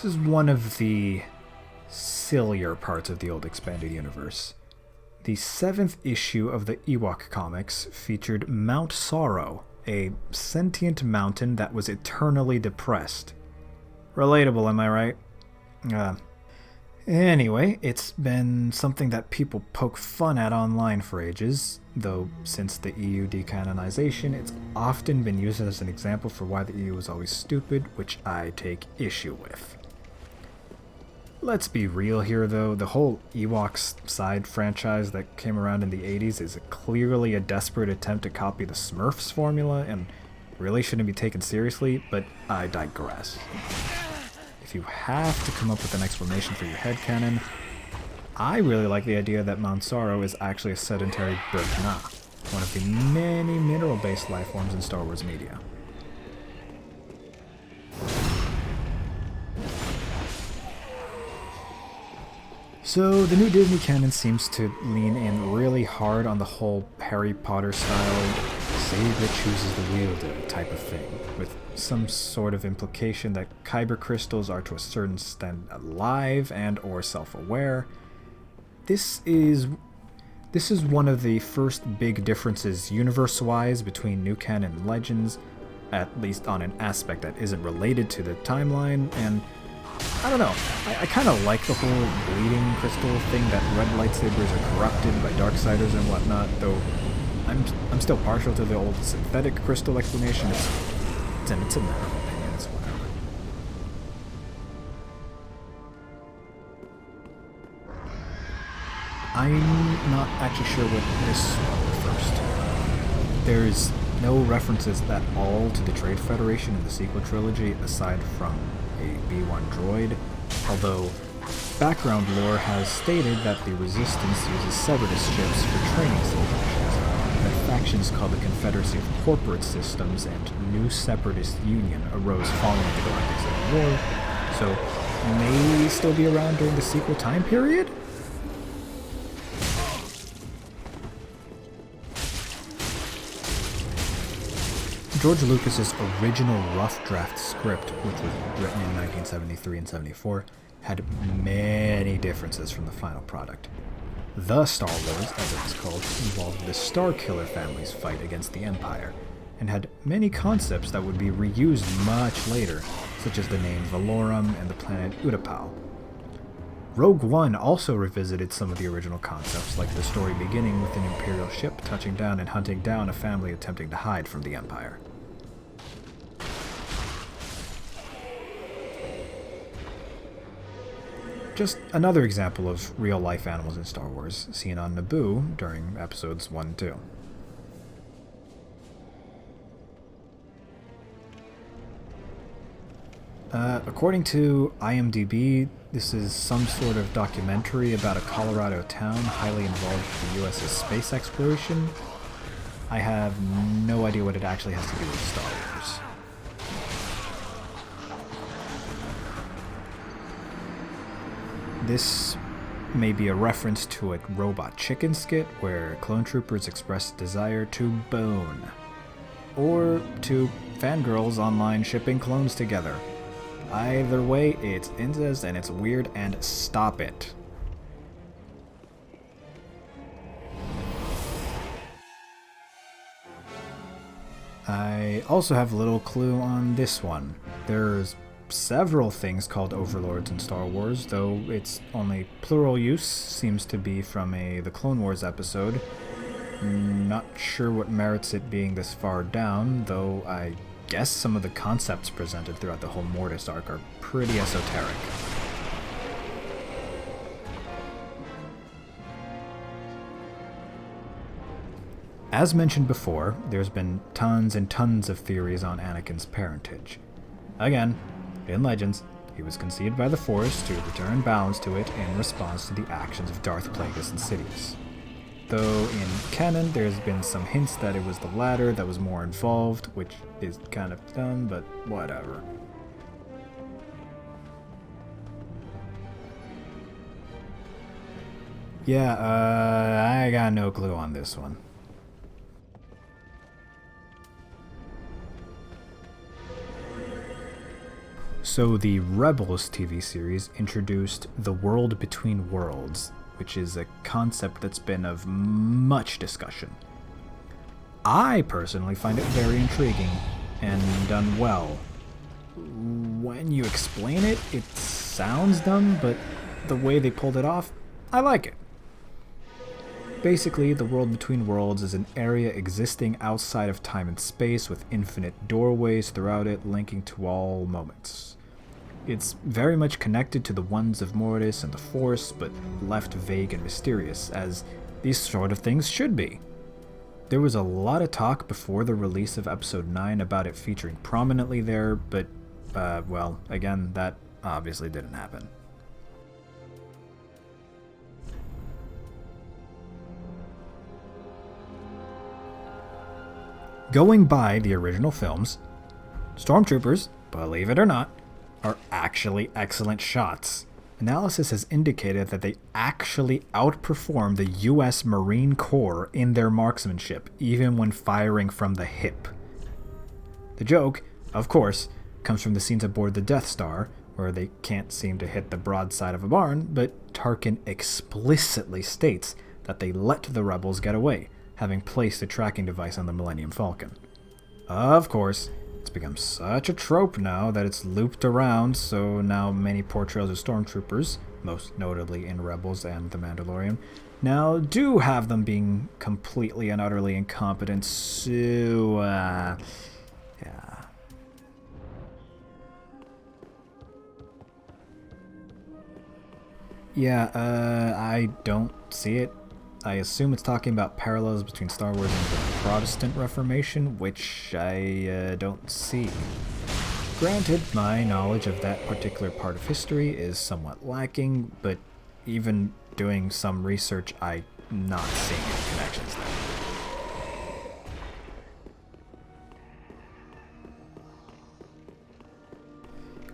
This is one of the sillier parts of the old expanded universe. The 7th issue of the Ewok comics featured Mount Sorrow, a sentient mountain that was eternally depressed. Relatable, am I right? Anyway, it's been something that people poke fun at online for ages, though since the EU decanonization, it's often been used as an example for why the EU was always stupid, which I take issue with. Let's be real here though, the whole Ewoks side franchise that came around in the 80s is clearly a desperate attempt to copy the Smurfs formula and really shouldn't be taken seriously, but I digress. If you have to come up with an explanation for your headcanon, I really like the idea that Mount Sorrow is actually a sedentary Bergna, one of the many mineral-based life forms in Star Wars media. So, the new Disney canon seems to lean in really hard on the whole Harry Potter style saber chooses the wielder type of thing, with some sort of implication that kyber crystals are to a certain extent alive and or self-aware. This is one of the first big differences universe-wise between new canon and Legends, at least on an aspect that isn't related to the timeline, and I don't know, I kind of like the whole bleeding crystal thing that red lightsabers are corrupted by Darksiders and whatnot, though I'm still partial to the old synthetic crystal explanation. It's a matter of opinion, it's whatever. I'm not actually sure what this one refers to. There's no references at all to the Trade Federation in the sequel trilogy aside from a B-1 droid, although background lore has stated that the Resistance uses Separatist ships for training simulations, that factions called the Confederacy of Corporate Systems and New Separatist Union arose following the Galactic Civil War, so may still be around during the sequel time period? George Lucas's original rough draft script, which was written in 1973 and 74, had many differences from the final product. The Star Wars, as it was called, involved the Starkiller family's fight against the Empire, and had many concepts that would be reused much later, such as the name Valorum and the planet Utapau. Rogue One also revisited some of the original concepts, like the story beginning with an Imperial ship touching down and hunting down a family attempting to hide from the Empire. Just another example of real-life animals in Star Wars, seen on Naboo during episodes 1 and 2. According to IMDb, this is some sort of documentary about a Colorado town highly involved with the US's space exploration. I have no idea what it actually has to do with Star Wars. This may be a reference to a Robot Chicken skit where clone troopers express desire to bone, or to fangirls online shipping clones together. Either way, it's incest and it's weird, and stop it. I also have a little clue on this one. There's several things called overlords in Star Wars, though its only plural use seems to be from the Clone Wars episode. Not sure what merits it being this far down, though I guess some of the concepts presented throughout the whole Mortis arc are pretty esoteric. As mentioned before, there's been tons and tons of theories on Anakin's parentage. Again, in Legends, he was conceived by the Force to return balance to it in response to the actions of Darth Plagueis and Sidious. Though in canon, there's been some hints that it was the latter that was more involved, which is kind of dumb, but whatever. Yeah, I got no clue on this one. So the Rebels TV series introduced the world between worlds, which is a concept that's been of much discussion. I personally find it very intriguing and done well. When you explain it, it sounds dumb, but the way they pulled it off, I like it. Basically, the world between worlds is an area existing outside of time and space with infinite doorways throughout it linking to all moments. It's very much connected to the ones of Mortis and the Force, but left vague and mysterious, as these sort of things should be. There was a lot of talk before the release of Episode 9 about it featuring prominently there, but, well, again, that obviously didn't happen. Going by the original films, stormtroopers, believe it or not, are actually excellent shots. Analysis has indicated that they actually outperform the US Marine Corps in their marksmanship, even when firing from the hip. The joke, of course, comes from the scenes aboard the Death Star, where they can't seem to hit the broadside of a barn, but Tarkin explicitly states that they let the rebels get away, having placed a tracking device on the Millennium Falcon. Of course, it's become such a trope now that it's looped around, so now many portrayals of stormtroopers, most notably in Rebels and The Mandalorian, now do have them being completely and utterly incompetent, so, yeah. Yeah, I don't see it. I assume it's talking about parallels between Star Wars and the Protestant Reformation, which I don't see. Granted, my knowledge of that particular part of history is somewhat lacking, but even doing some research, I'm not seeing any connections there.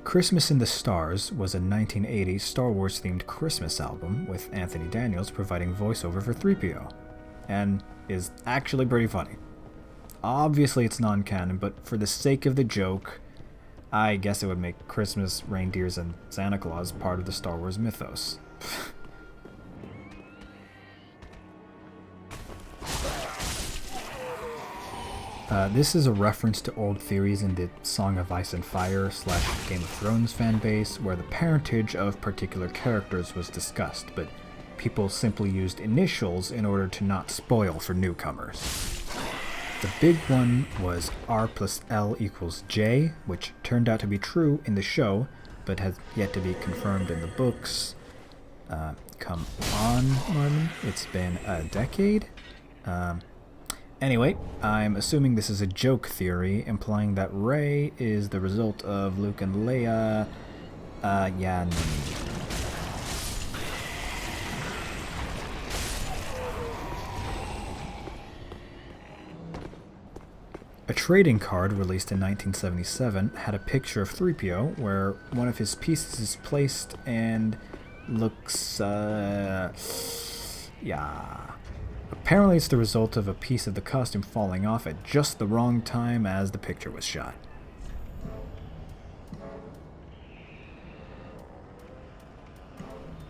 Christmas in the Stars was a 1980 Star Wars-themed Christmas album with Anthony Daniels providing voiceover for 3PO, and is actually pretty funny. Obviously it's non-canon, but for the sake of the joke, I guess it would make Christmas, reindeers, and Santa Claus part of the Star Wars mythos. This is a reference to old theories in the Song of Ice and Fire / Game of Thrones fanbase, where the parentage of particular characters was discussed, but people simply used initials in order to not spoil for newcomers. The big one was R plus L equals J, which turned out to be true in the show, but has yet to be confirmed in the books. Come on, Martin. It's been a decade? Anyway, I'm assuming this is a joke theory, implying that Rey is the result of Luke and Leia. Yeah, no. A trading card released in 1977 had a picture of 3PO where one of his pieces is placed and looks, yeah. Apparently it's the result of a piece of the costume falling off at just the wrong time as the picture was shot.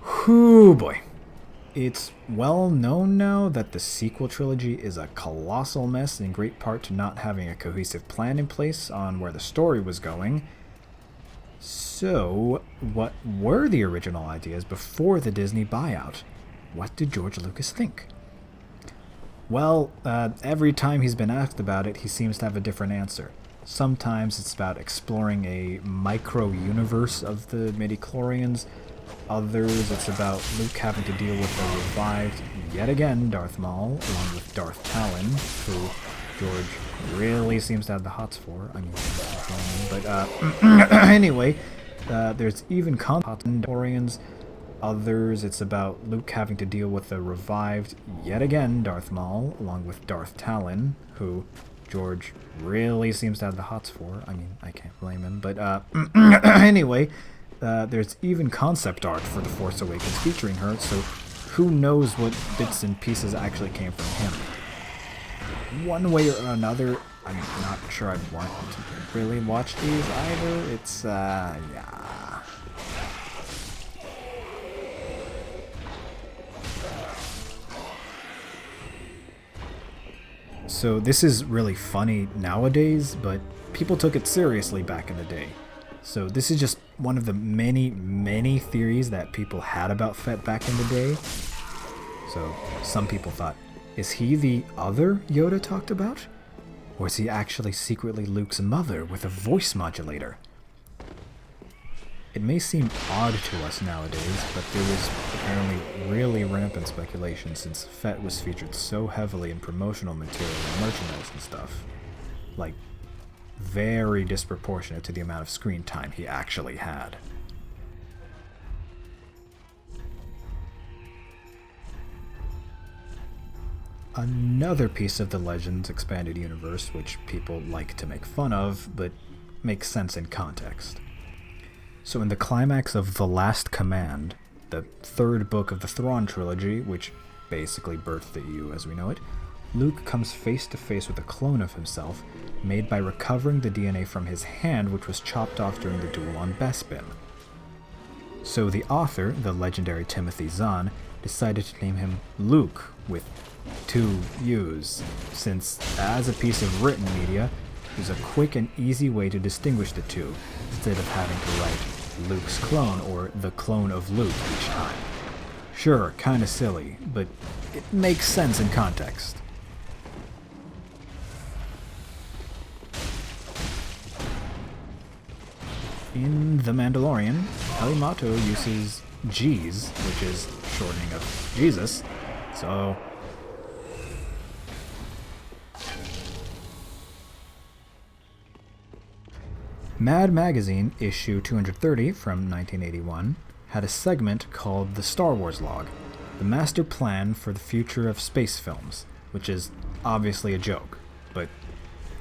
Whew, boy. It's well known now that the sequel trilogy is a colossal mess, in great part to not having a cohesive plan in place on where the story was going. So, what were the original ideas before the Disney buyout? What did George Lucas think? Well, every time he's been asked about it, he seems to have a different answer. Sometimes it's about exploring a micro-universe of the midi-chlorians. Others, it's about Luke having to deal with the revived, yet again, Darth Maul, along with Darth Talon, who George really seems to have the hots for. I mean, but, anyway, there's even Corians. Others, it's about Luke having to deal with the revived, yet again, Darth Maul, along with Darth Talon, who George really seems to have the hots for. I mean, I can't blame him, but, anyway, there's even concept art for The Force Awakens featuring her, so who knows what bits and pieces actually came from him. One way or another, I'm not sure I'd want to really watch these either. It's, yeah. So this is really funny nowadays, but people took it seriously back in the day. So this is just one of the many, many theories that people had about Fett back in the day. So some people thought, is he the other Yoda talked about? Or is he actually secretly Luke's mother with a voice modulator? It may seem odd to us nowadays, but there was apparently really rampant speculation since Fett was featured so heavily in promotional material and merchandise and stuff. Like, very disproportionate to the amount of screen time he actually had. Another piece of the Legends expanded universe, which people like to make fun of, but makes sense in context. So in the climax of The Last Command, the third book of the Thrawn trilogy, which basically birthed the EU as we know it, Luke comes face to face with a clone of himself, made by recovering the DNA from his hand which was chopped off during the duel on Bespin. So the author, the legendary Timothy Zahn, decided to name him Luke with 2 U's, since as a piece of written media, there's a quick and easy way to distinguish the two, instead of having to write Luke's clone or the clone of Luke each time. Sure, kinda silly, but it makes sense in context. In The Mandalorian, Elimato uses G's, which is shortening of Jesus, so... Mad Magazine, issue 230 from 1981, had a segment called The Star Wars Log, the master plan for the future of space films, which is obviously a joke, but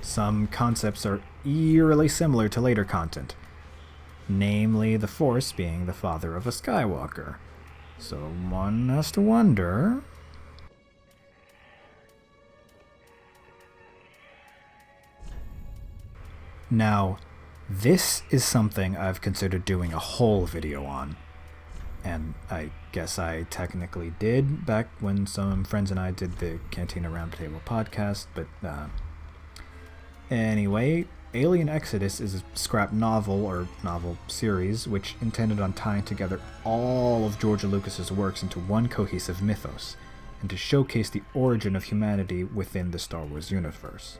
some concepts are eerily similar to later content, namely the Force being the father of a Skywalker. So one has to wonder... Now, this is something I've considered doing a whole video on, and I guess I technically did back when some friends and I did the Cantina Roundtable podcast, but anyway, Alien Exodus is a scrap novel or novel series which intended on tying together all of George Lucas's works into one cohesive mythos, and to showcase the origin of humanity within the Star Wars universe.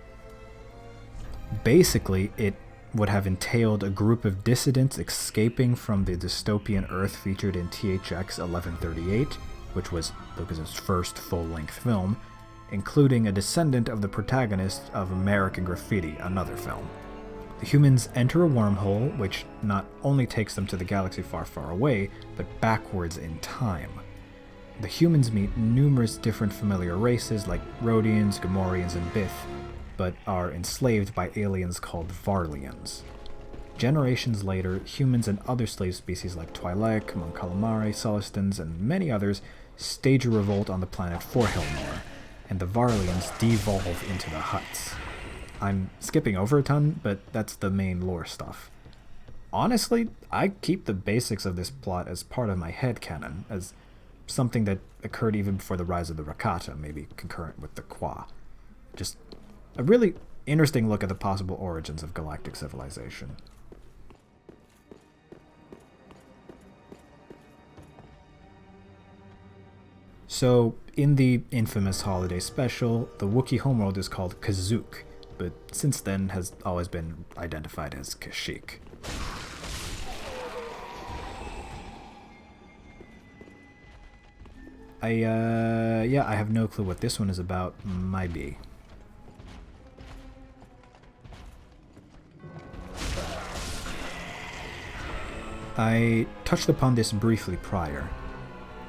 Basically, it would have entailed a group of dissidents escaping from the dystopian Earth featured in THX 1138, which was Lucas's first full-length film, including a descendant of the protagonist of American Graffiti, another film. The humans enter a wormhole, which not only takes them to the galaxy far, far away, but backwards in time. The humans meet numerous different familiar races like Rhodians, Gamorreans, and Bith, but are enslaved by aliens called Varlians. Generations later, humans and other slave species like Twi'lek, Mon Calamari, Solistans, and many others stage a revolt on the planet Forhilnor, and the Varlians devolve into the Hutts. I'm skipping over a ton, but that's the main lore stuff. Honestly, I keep the basics of this plot as part of my headcanon, as something that occurred even before the rise of the Rakata, maybe concurrent with the Qua. Just a really interesting look at the possible origins of galactic civilization. So, in the infamous holiday special, the Wookiee homeworld is called Kashyyyk, but since then has always been identified as Kashyyyk. I have no clue what this one is about. Might be. I touched upon this briefly prior.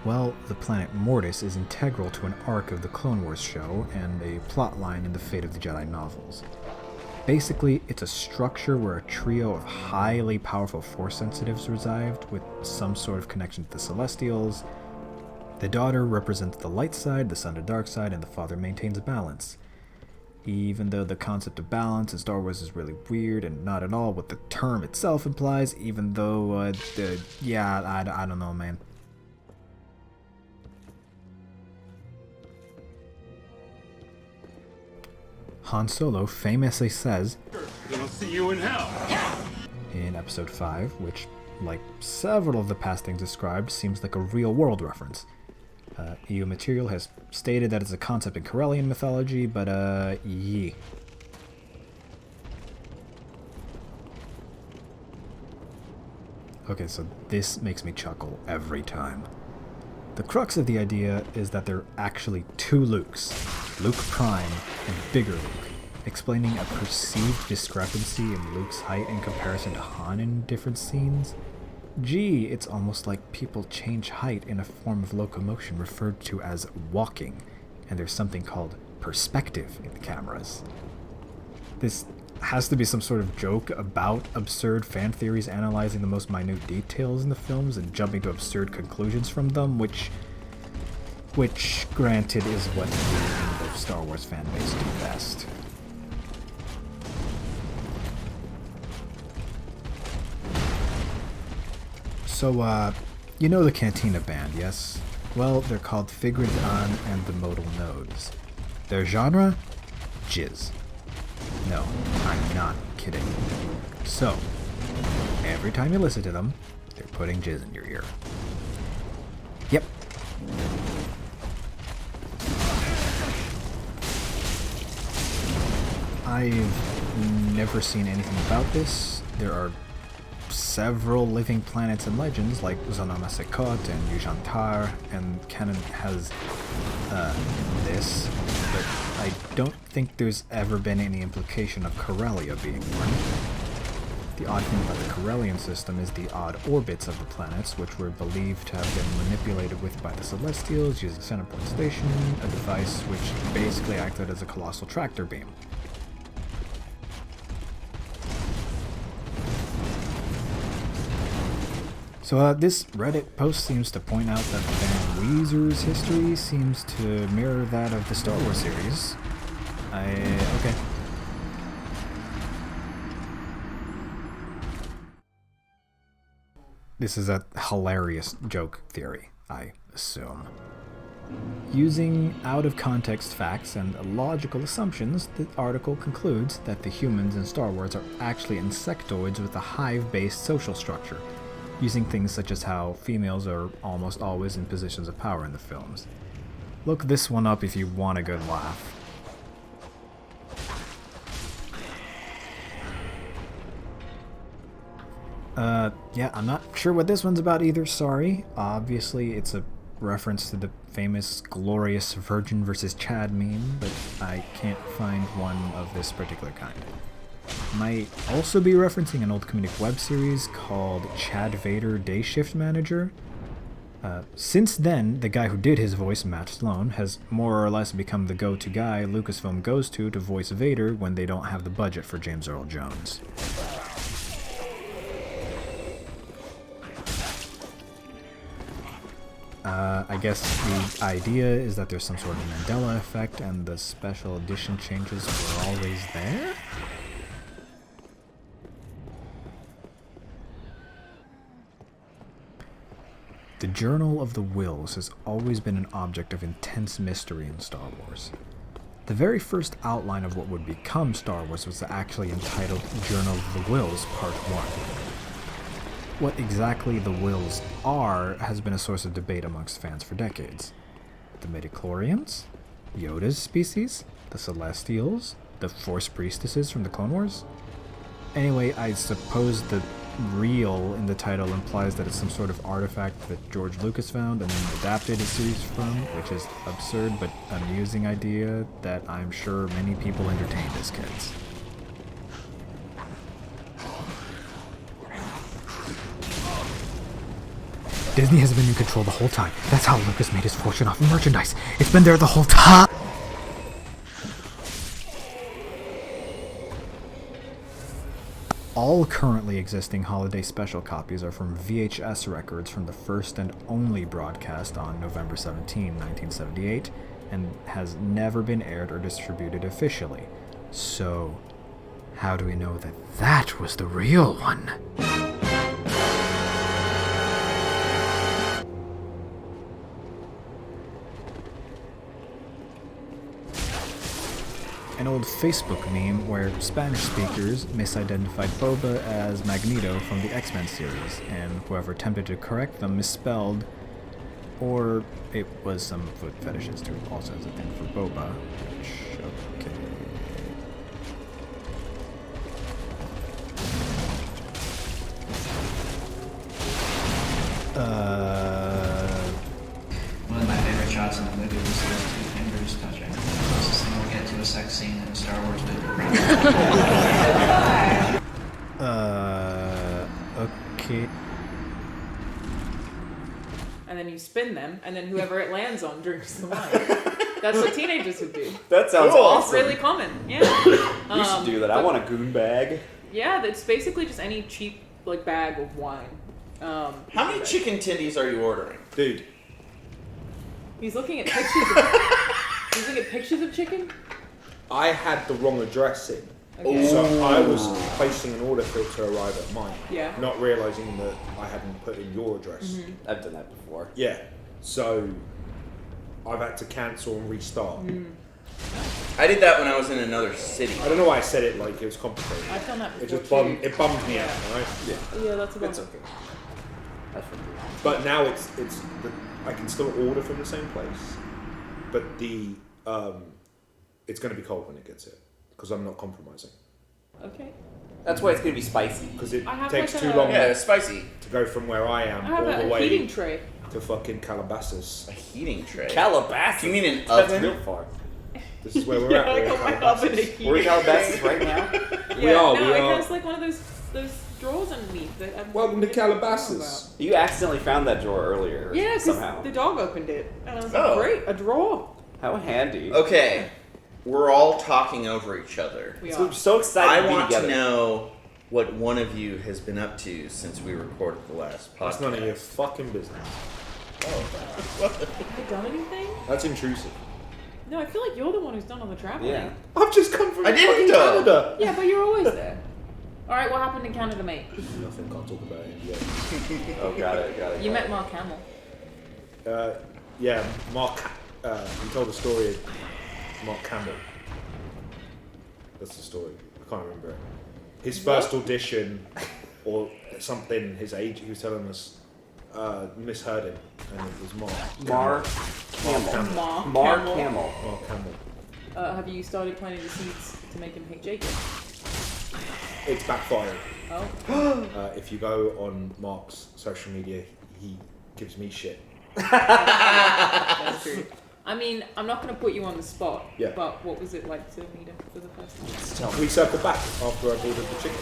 Well, the planet Mortis is integral to an arc of the Clone Wars show and a plotline in the Fate of the Jedi novels. Basically, it's a structure where a trio of highly powerful Force sensitives reside with some sort of connection to the Celestials. The daughter represents the light side, the son the dark side, and the father maintains balance. Even though the concept of balance in Star Wars is really weird and not at all what the term itself implies, even though, I don't know, man. Han Solo famously says, "Gonna see you in hell," in Episode 5, which, like several of the past things described, seems like a real-world reference. EU Material has stated that it's a concept in Corellian mythology, but, yee. Okay, so this makes me chuckle every time. The crux of the idea is that there are actually two Lukes, Luke Prime and Bigger Luke, explaining a perceived discrepancy in Luke's height in comparison to Han in different scenes. Gee, it's almost like people change height in a form of locomotion referred to as walking, and there's something called perspective in the cameras. This has to be some sort of joke about absurd fan theories analyzing the most minute details in the films and jumping to absurd conclusions from them, which granted is what the Star Wars fan base do best. So, you know the Cantina Band, yes? Well, they're called Figrid An and the Modal Nodes. Their genre? Jizz. No, I'm not kidding. So, every time you listen to them, they're putting jizz in your ear. Yep. I've never seen anything about this. There are several living planets and legends like Zonama Sekot and Yujantar, and canon has this, but I don't think there's ever been any implication of Corellia being one. The odd thing about the Corellian system is the odd orbits of the planets, which were believed to have been manipulated with by the Celestials using Centerport Station, a device which basically acted as a colossal tractor beam. So this Reddit post seems to point out that Van Weezer's history seems to mirror that of the Star Wars series. Okay. This is a hilarious joke theory, I assume. Using out-of-context facts and logical assumptions, the article concludes that the humans in Star Wars are actually insectoids with a hive-based social structure, using things such as how females are almost always in positions of power in the films. Look this one up if you want a good laugh. Yeah, I'm not sure what this one's about either, sorry. Obviously, it's a reference to the famous Glorious Virgin versus Chad meme, but I can't find one of this particular kind. Might also be referencing an old comedic web series called Chad Vader Day Shift Manager. Since then, the guy who did his voice, Matt Sloan, has more or less become the go-to guy Lucasfilm goes to voice Vader when they don't have the budget for James Earl Jones. I guess the idea is that there's some sort of Mandela effect and the special edition changes were always there? The Journal of the Whills has always been an object of intense mystery in Star Wars. The very first outline of what would become Star Wars was actually entitled Journal of the Whills Part 1. What exactly the Whills are has been a source of debate amongst fans for decades. The midichlorians? Yoda's species? The Celestials? The Force Priestesses from the Clone Wars? Anyway, I suppose the real in the title implies that it's some sort of artifact that George Lucas found and then adapted a series from, which is absurd but amusing idea that I'm sure many people entertained as kids. Disney has been in control the whole time. That's how Lucas made his fortune off of merchandise. It's been there the whole time. All currently existing holiday special copies are from VHS records from the first and only broadcast on November 17, 1978, and has never been aired or distributed officially. So, how do we know that that was the real one? An old Facebook meme where Spanish speakers misidentified Boba as Magneto from the X-Men series, and whoever attempted to correct them misspelled, or it was some foot fetishist who also has a thing for Boba, which, okay. One of my favorite shots in the movie was those two fingers touching. Closest thing we'll get to a sex scene in a Star Wars movie. Okay. And then you spin them, and then whoever it lands on drinks the wine. That's what teenagers would do. That sounds It's awesome. really common. Yeah. We should do that. I want a goon bag. Yeah, it's basically just any cheap like bag of wine. How many chicken tendies are you ordering? Dude, He's looking at pictures. Of, he's looking at pictures of chicken. I had the wrong address in. Okay. So I was placing an order for it to arrive at mine. Yeah. Not realizing that I hadn't put in your address. I've done that before. Yeah. So I've had to cancel and restart. I did that when I was in another city. I don't know why I said it like it was complicated. I've done that before It just too. bummed me out, right? Yeah, that's about It's okay. That's fine. But now I can still order from the same place, but it's going to be cold when it gets here because I'm not compromising Okay. That's why it's gonna be spicy. because it I have takes like too a- long Yeah, it's spicy. to go from where I am I have all the a way heating tray. to fucking Calabasas. A heating tray. Calabasas. You mean an That's oven? real far. This is where we're Yeah, at. I We're got in my Calabasas. oven in a heating We're in Calabasas tray. right now. Yeah, are, no, we it are. has like one of those drawers underneath that. Welcome to Calabasas. You accidentally found that drawer earlier. Yeah, because somehow. the dog opened it, and I was Oh. like, "Great, a drawer." How handy. Okay, we're all talking over each other. We So are. I'm so excited I to be want together. to know what one of you has been up to since we recorded the last podcast. That's none of your fucking business. Have I done anything? That's intrusive. No, I feel like you're the one who's done all the traveling. Yeah. I've just come from I didn't fucking though. Canada. Yeah, but you're always there. All right, what happened in Canada, mate? Nothing. Can't talk about it yet. Oh, got it. You met Mark Hamill. Yeah, Mark. He told the story of Mark Campbell. That's the story. I can't remember it. His first audition, or something. His age. He was telling us. Misheard him, and it was Mark. Mar Campbell. Camel. Mark Mar Hamill. Camel. Mark Campbell. Have you started planting the seeds to make him hate Jacob? It's backfired. Oh, If you go on Mark's social media, he gives me shit. that's true. I mean, I'm not going to put you on the spot, Yeah. but what was it like to meet him for the first time? We circled back after I ordered the chicken.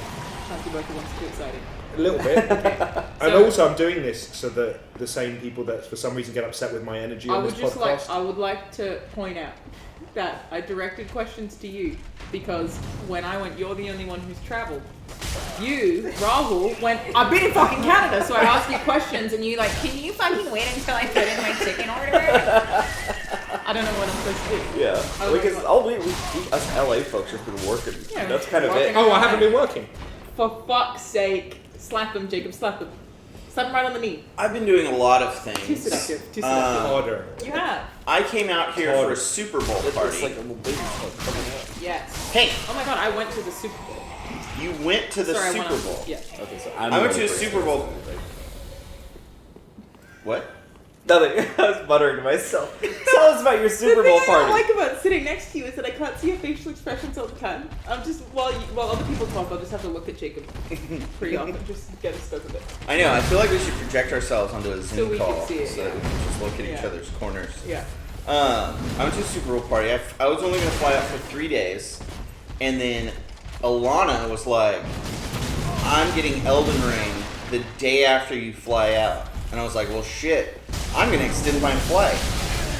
Sounds like one's too excited. A little bit. And So- also, I'm doing this so that the same people that for some reason get upset with my energy on this podcast. I would like to point out that I directed questions to you because when I went, you're the only one who's traveled. You, Rahul, went, I've been in fucking Canada, so I asked you questions and you like, can you fucking wait until I put in my chicken order? I don't know what I'm supposed to do. Yeah. Oh, Because my God. all we us LA folks have been working. Yeah, That's kind of working. it. Oh, I haven't been working. For fuck's sake, slap him, Jacob, slap him. Slap him right on the knee. I've been doing a lot of Too things. seductive, too seductive. Harder. You have. I came out here for Harder. a Super Bowl It's party. like a little baby stuff coming out. Yes. Hey, Oh my god, I went to the Super Bowl. you went to the Sorry, I Super went Bowl. Yeah. Okay, so I went to a Super Bowl. What? Nothing. I was muttering to myself. Tell us about your Super Bowl The thing I party. don't like about sitting next to you is that I can't see your facial expressions all the time. I'm just while other people talk, I'll just have to look at Jacob pretty often, just get a scope of it. I know. I feel like we should project ourselves onto a Zoom we can call see it, so yeah. that we can just look at each Yeah. other's corners. Yeah. I went to a Super Bowl party. I was only going to fly out for 3 days, and then Alana was like, "I'm getting Elden Ring the day after you fly out," and I was like, "Well, shit, I'm going to extend my flight."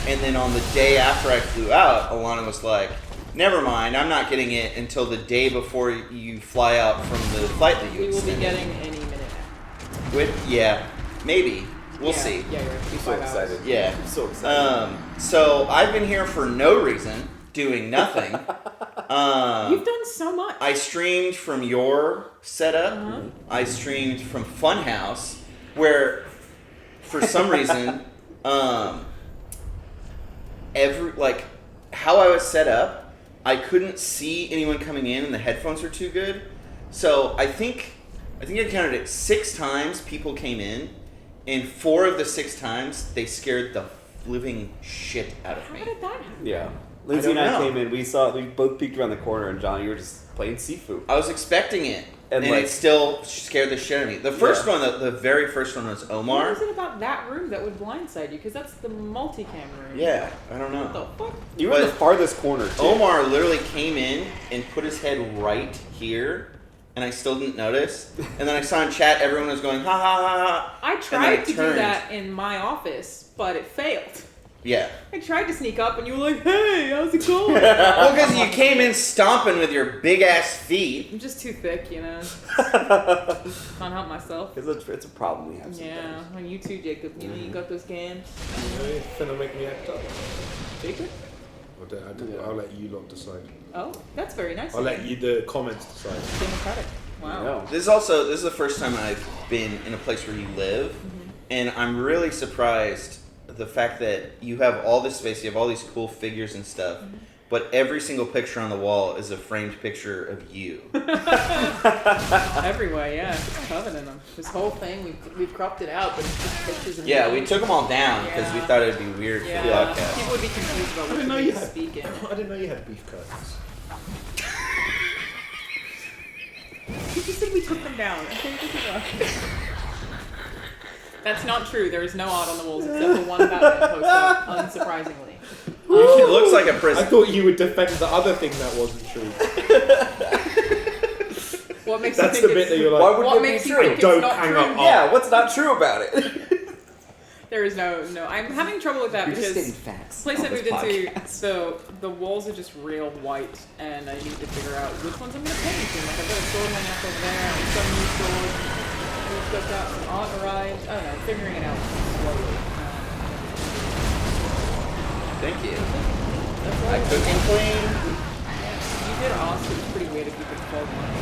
And then on the day after I flew out, Alana was like, "Never mind, I'm not getting it until the day before you fly out from the flight that you We will be extended." getting any minute now. With yeah, maybe. We'll Yeah, see. Yeah, you're right. It'll be I'm so 5 hours. excited. Yeah. I'm so excited. So I've been here for no reason, doing nothing. You've done so much. I streamed from your setup. Uh-huh. I streamed from Funhouse, where, for some reason, how I was set up, I couldn't see anyone coming in, and the headphones were too good. So I think I counted it 6 times people came in, and 4 of the 6 times they scared the living shit out of How me. did that happen? Yeah. Lindsay and don't I know. came in, we both peeked around the corner, and John, you were just playing Sifu. I was expecting it, and And, like- it still scared the shit out of me. The first one, the very first one was What Omar. is it about that room that would blindside you? Because that's the multicam room. Yeah, I don't What know. the fuck? You were in the But- farthest corner, too. Omar literally came in and put his head right here, and I still didn't notice. And then I saw in chat everyone was going ha ha ha ha. I then tried I to do turned. that in my office, but it failed. Yeah. I tried to sneak up, and you were like, "Hey, how's it going?" Well, because you came in stomping with your big ass feet. I'm just too thick, you know. Can't help myself. It's a problem we have sometimes. Yeah, and you too, Jacob. You know, you got those games. You know, you're finna make me act up. Jacob? I'll let you lot decide. Oh, that's very nice. I'll of let you, the comments decide. Democratic. Wow. No. This is the first time I've been in a place where you live, and I'm really surprised the fact that you have all this space, you have all these cool figures and stuff, but every single picture on the wall is a framed picture of you. Everywhere, yeah. Just covered in them. This whole thing, we've cropped it out, but it's just pictures of Yeah, me. we took them all down because we Yeah. thought it'd be weird for the Yeah, podcast. people would be confused about I what didn't know to you be had. speaking. I didn't know you had beef curtains. You just said we took them down. Okay, this is wrong. That's not true. There is no art on the walls except for one Batman poster, unsurprisingly. It looks like a I prison. thought you would defend the other thing that wasn't true. What makes That's you the think bit it's, that you're Why like, would what it makes be you true? think it's Don't not hang true? up on- Yeah, what's not true about it? There is no. I'm having trouble with that You're just because stating facts. the place I on this moved into, podcast. so the walls are just real white, and I need to figure out which ones I'm going to paint to. Like I've got a sword hanging up over there, and some new sword. We've got some art arrived. I don't know, figuring it out slowly. Thank you. That's all. I cook and clean. You did ask. It was pretty weird if you could fold mine.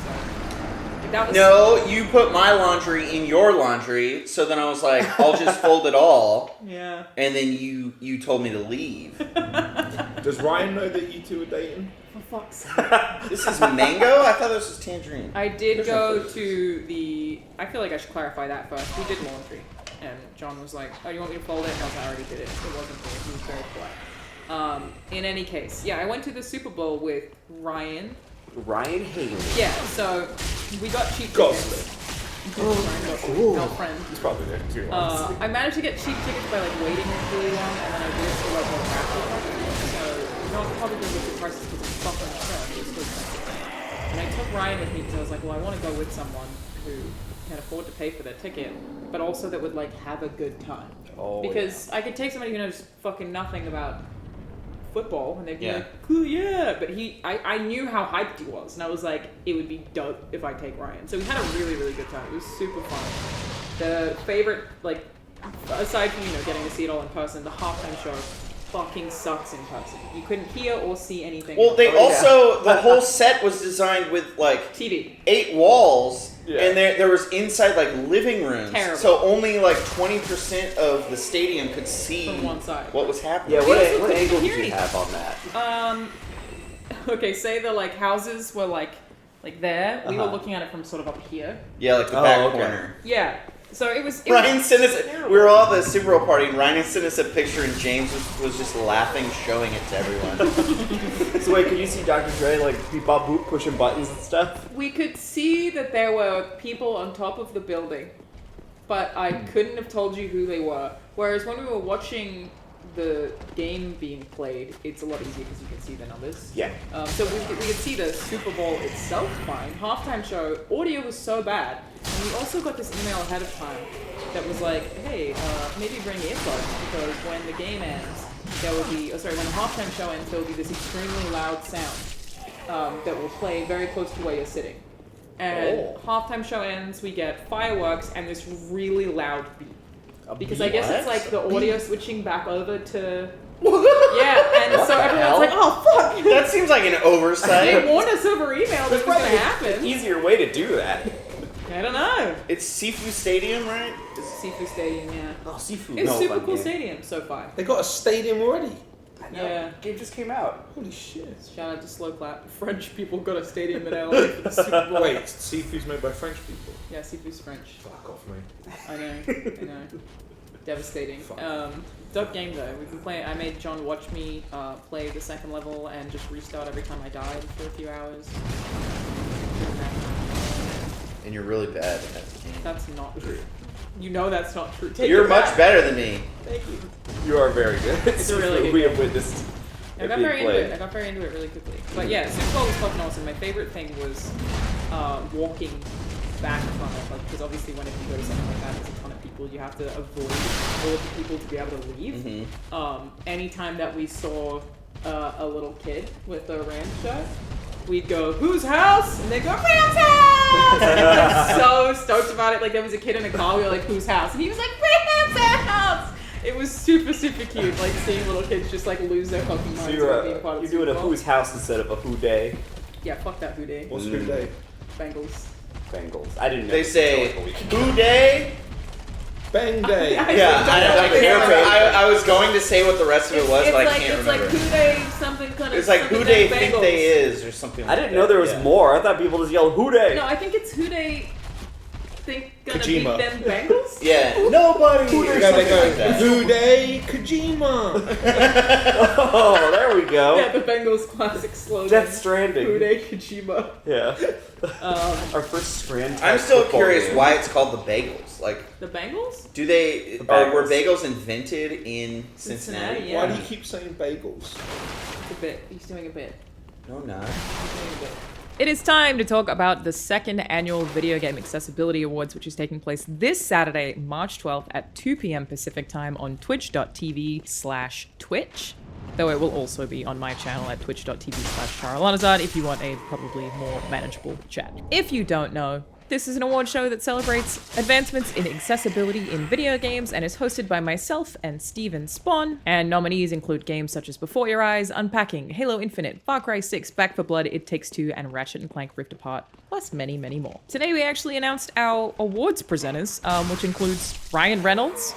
So, that was No, you put my laundry in your laundry, so then I was like, I'll just fold it all, Yeah. and then you told me to leave. does Ryan know that you two are dating? For fuck's sake. This is mango? I thought this was tangerine. I did go to the. I feel like I should clarify that first. We did laundry, and John was like, "Oh, you want me to fold it?" And I was like, "I already did it. It wasn't me." He was very polite. In any case, yeah, I went to the Super Bowl with Ryan. Ryan Hayden. Yeah, so we got cheap Gosling. tickets. Ryan Gosling, no friend. He's probably there too. I managed to get cheap tickets by like waiting really long, and then I did it for like more practical prices. So you know, probably going to look at prices because it's fucking absurd. It's too expensive. And I took Ryan with me because I was like, well, I want to go with someone who can afford to pay for their ticket, but also that would like have a good time. Oh, Because I could take somebody who knows fucking nothing about football, and they'd be Yeah. like, cool, yeah. But I knew how hyped he was, and I was like, it would be dope if I take Ryan. So we had a really, really good time. It was super fun. The favorite, like, aside from, getting to see it all in person, the halftime show fucking sucks in person. You couldn't hear or see anything. Well, they Oh, also, the whole set was designed with, like, TV. 8 walls, Yeah. and there was inside, like, living rooms. Terrible. So only, like, 20% of the stadium could see From one side. what was happening. Yeah, We also what couldn't angle hear did you anything. have on that? Okay, say the, like, houses were, like there. We were Uh-huh. looking at it from sort of up here. Yeah, like the Oh, back okay. corner. Yeah. So it was... Ryan sent us. terrible. We were all at the Super Bowl party, and Ryan sent us a picture, and James was just laughing, showing it to everyone. So wait, can you see Dr. Dre like beep bop boop pushing buttons and stuff? We could see that there were people on top of the building, but I couldn't have told you who they were. Whereas when we were watching the game being played, it's a lot easier because you can see the numbers. Yeah. So we could see the Super Bowl itself fine. Halftime show, audio was so bad. And we also got this email ahead of time that was like, hey, maybe bring earplugs because when the game ends, there will be, when the halftime show ends, there will be this extremely loud sound that will play very close to where you're sitting. And Oh. halftime show ends, we get fireworks and this really loud beep. Because I beep? guess it's What? like the audio switching back over to... Yeah, and so everyone's hell? like, oh fuck! That seems like an They oversight. warned us over email that it was going to happen. Easier way to do that. I don't know. It's Sifu Stadium, right? It's Sifu Stadium, yeah. Oh, seafood. It's no, super fun cool game. stadium so far. They got a stadium already. I know. Yeah. Game just came out. Holy shit. Shout out to Slow Clap. French people got a stadium in LA for the Super Bowl. Wait, seafood's made by French people. Yeah, Sifu's French. Fuck off me. I know. Devastating. Dope game though. We've been playing. I made John watch me play the second level and just restart every time I died for a few hours. And you're really bad at that game. That's not true. You know that's not true. Take You're it much back. better than me. Thank you. You are very good. It's a really good We game. have witnessed. I it got being very into played. it. I got very into it really quickly. But yeah, Super Bowl was fucking awesome. My favorite thing was walking back from it, like, because obviously whenever you go to something like that, there's a ton of people. You have to avoid all of the people to be able to leave. Mm-hmm. Anytime that we saw a little kid with a Rams shirt, we'd go, "Whose house?" And they go, "Rams house!" And we were like, so stoked about it. Like there was a kid in a car. We were like, "Whose house?" And he was like, "Rams house!" It was super, super cute. Like seeing little kids just like lose their fucking minds So about being part of you're the doing Super a Bowl. who's house instead of a who day. Yeah, fuck that Who Day. What's good day? Bengals. Bengals. I didn't know. They say, Who Day? Bang day. I Yeah, I don't know. can't remember. I was going to say what the rest of it was, It's but I like, can't it's remember. like Who Day something kind of. It's like Who Day Think They Is or something like I didn't know there was yeah. more. I thought people just yelled who day. No, I think it's Who They think gonna Kojima. beat them Bengals. Yeah, nobody. They or go, something like that. Who day Kojima. Oh, there we go. Yeah, the Bengals classic slogan. Death Stranding. Who Day Kojima. Yeah. Um, Our first Strand. I'm still football curious game. why it's called the Bagels. Like, the Bengals? do they The were bagels. bagels invented in Cincinnati? Cincinnati, yeah. Why do you keep saying bagels? It's a bit. He's doing a bit. No, not. He's doing a bit. It is time to talk about the second annual Video Game Accessibility Awards, which is taking place this Saturday, March 12th at 2 p.m. Pacific time on twitch.tv/Twitch. Though it will also be on my channel at twitch.tv/Charlanazard if you want a probably more manageable chat. If you don't know, this is an award show that celebrates advancements in accessibility in video games and is hosted by myself and Steven Spawn. And nominees include games such as Before Your Eyes, Unpacking, Halo Infinite, Far Cry 6, Back 4 Blood, It Takes Two, and Ratchet & Clank Rift Apart, plus many, many more. Today we actually announced our awards presenters, which includes Ryan Reynolds,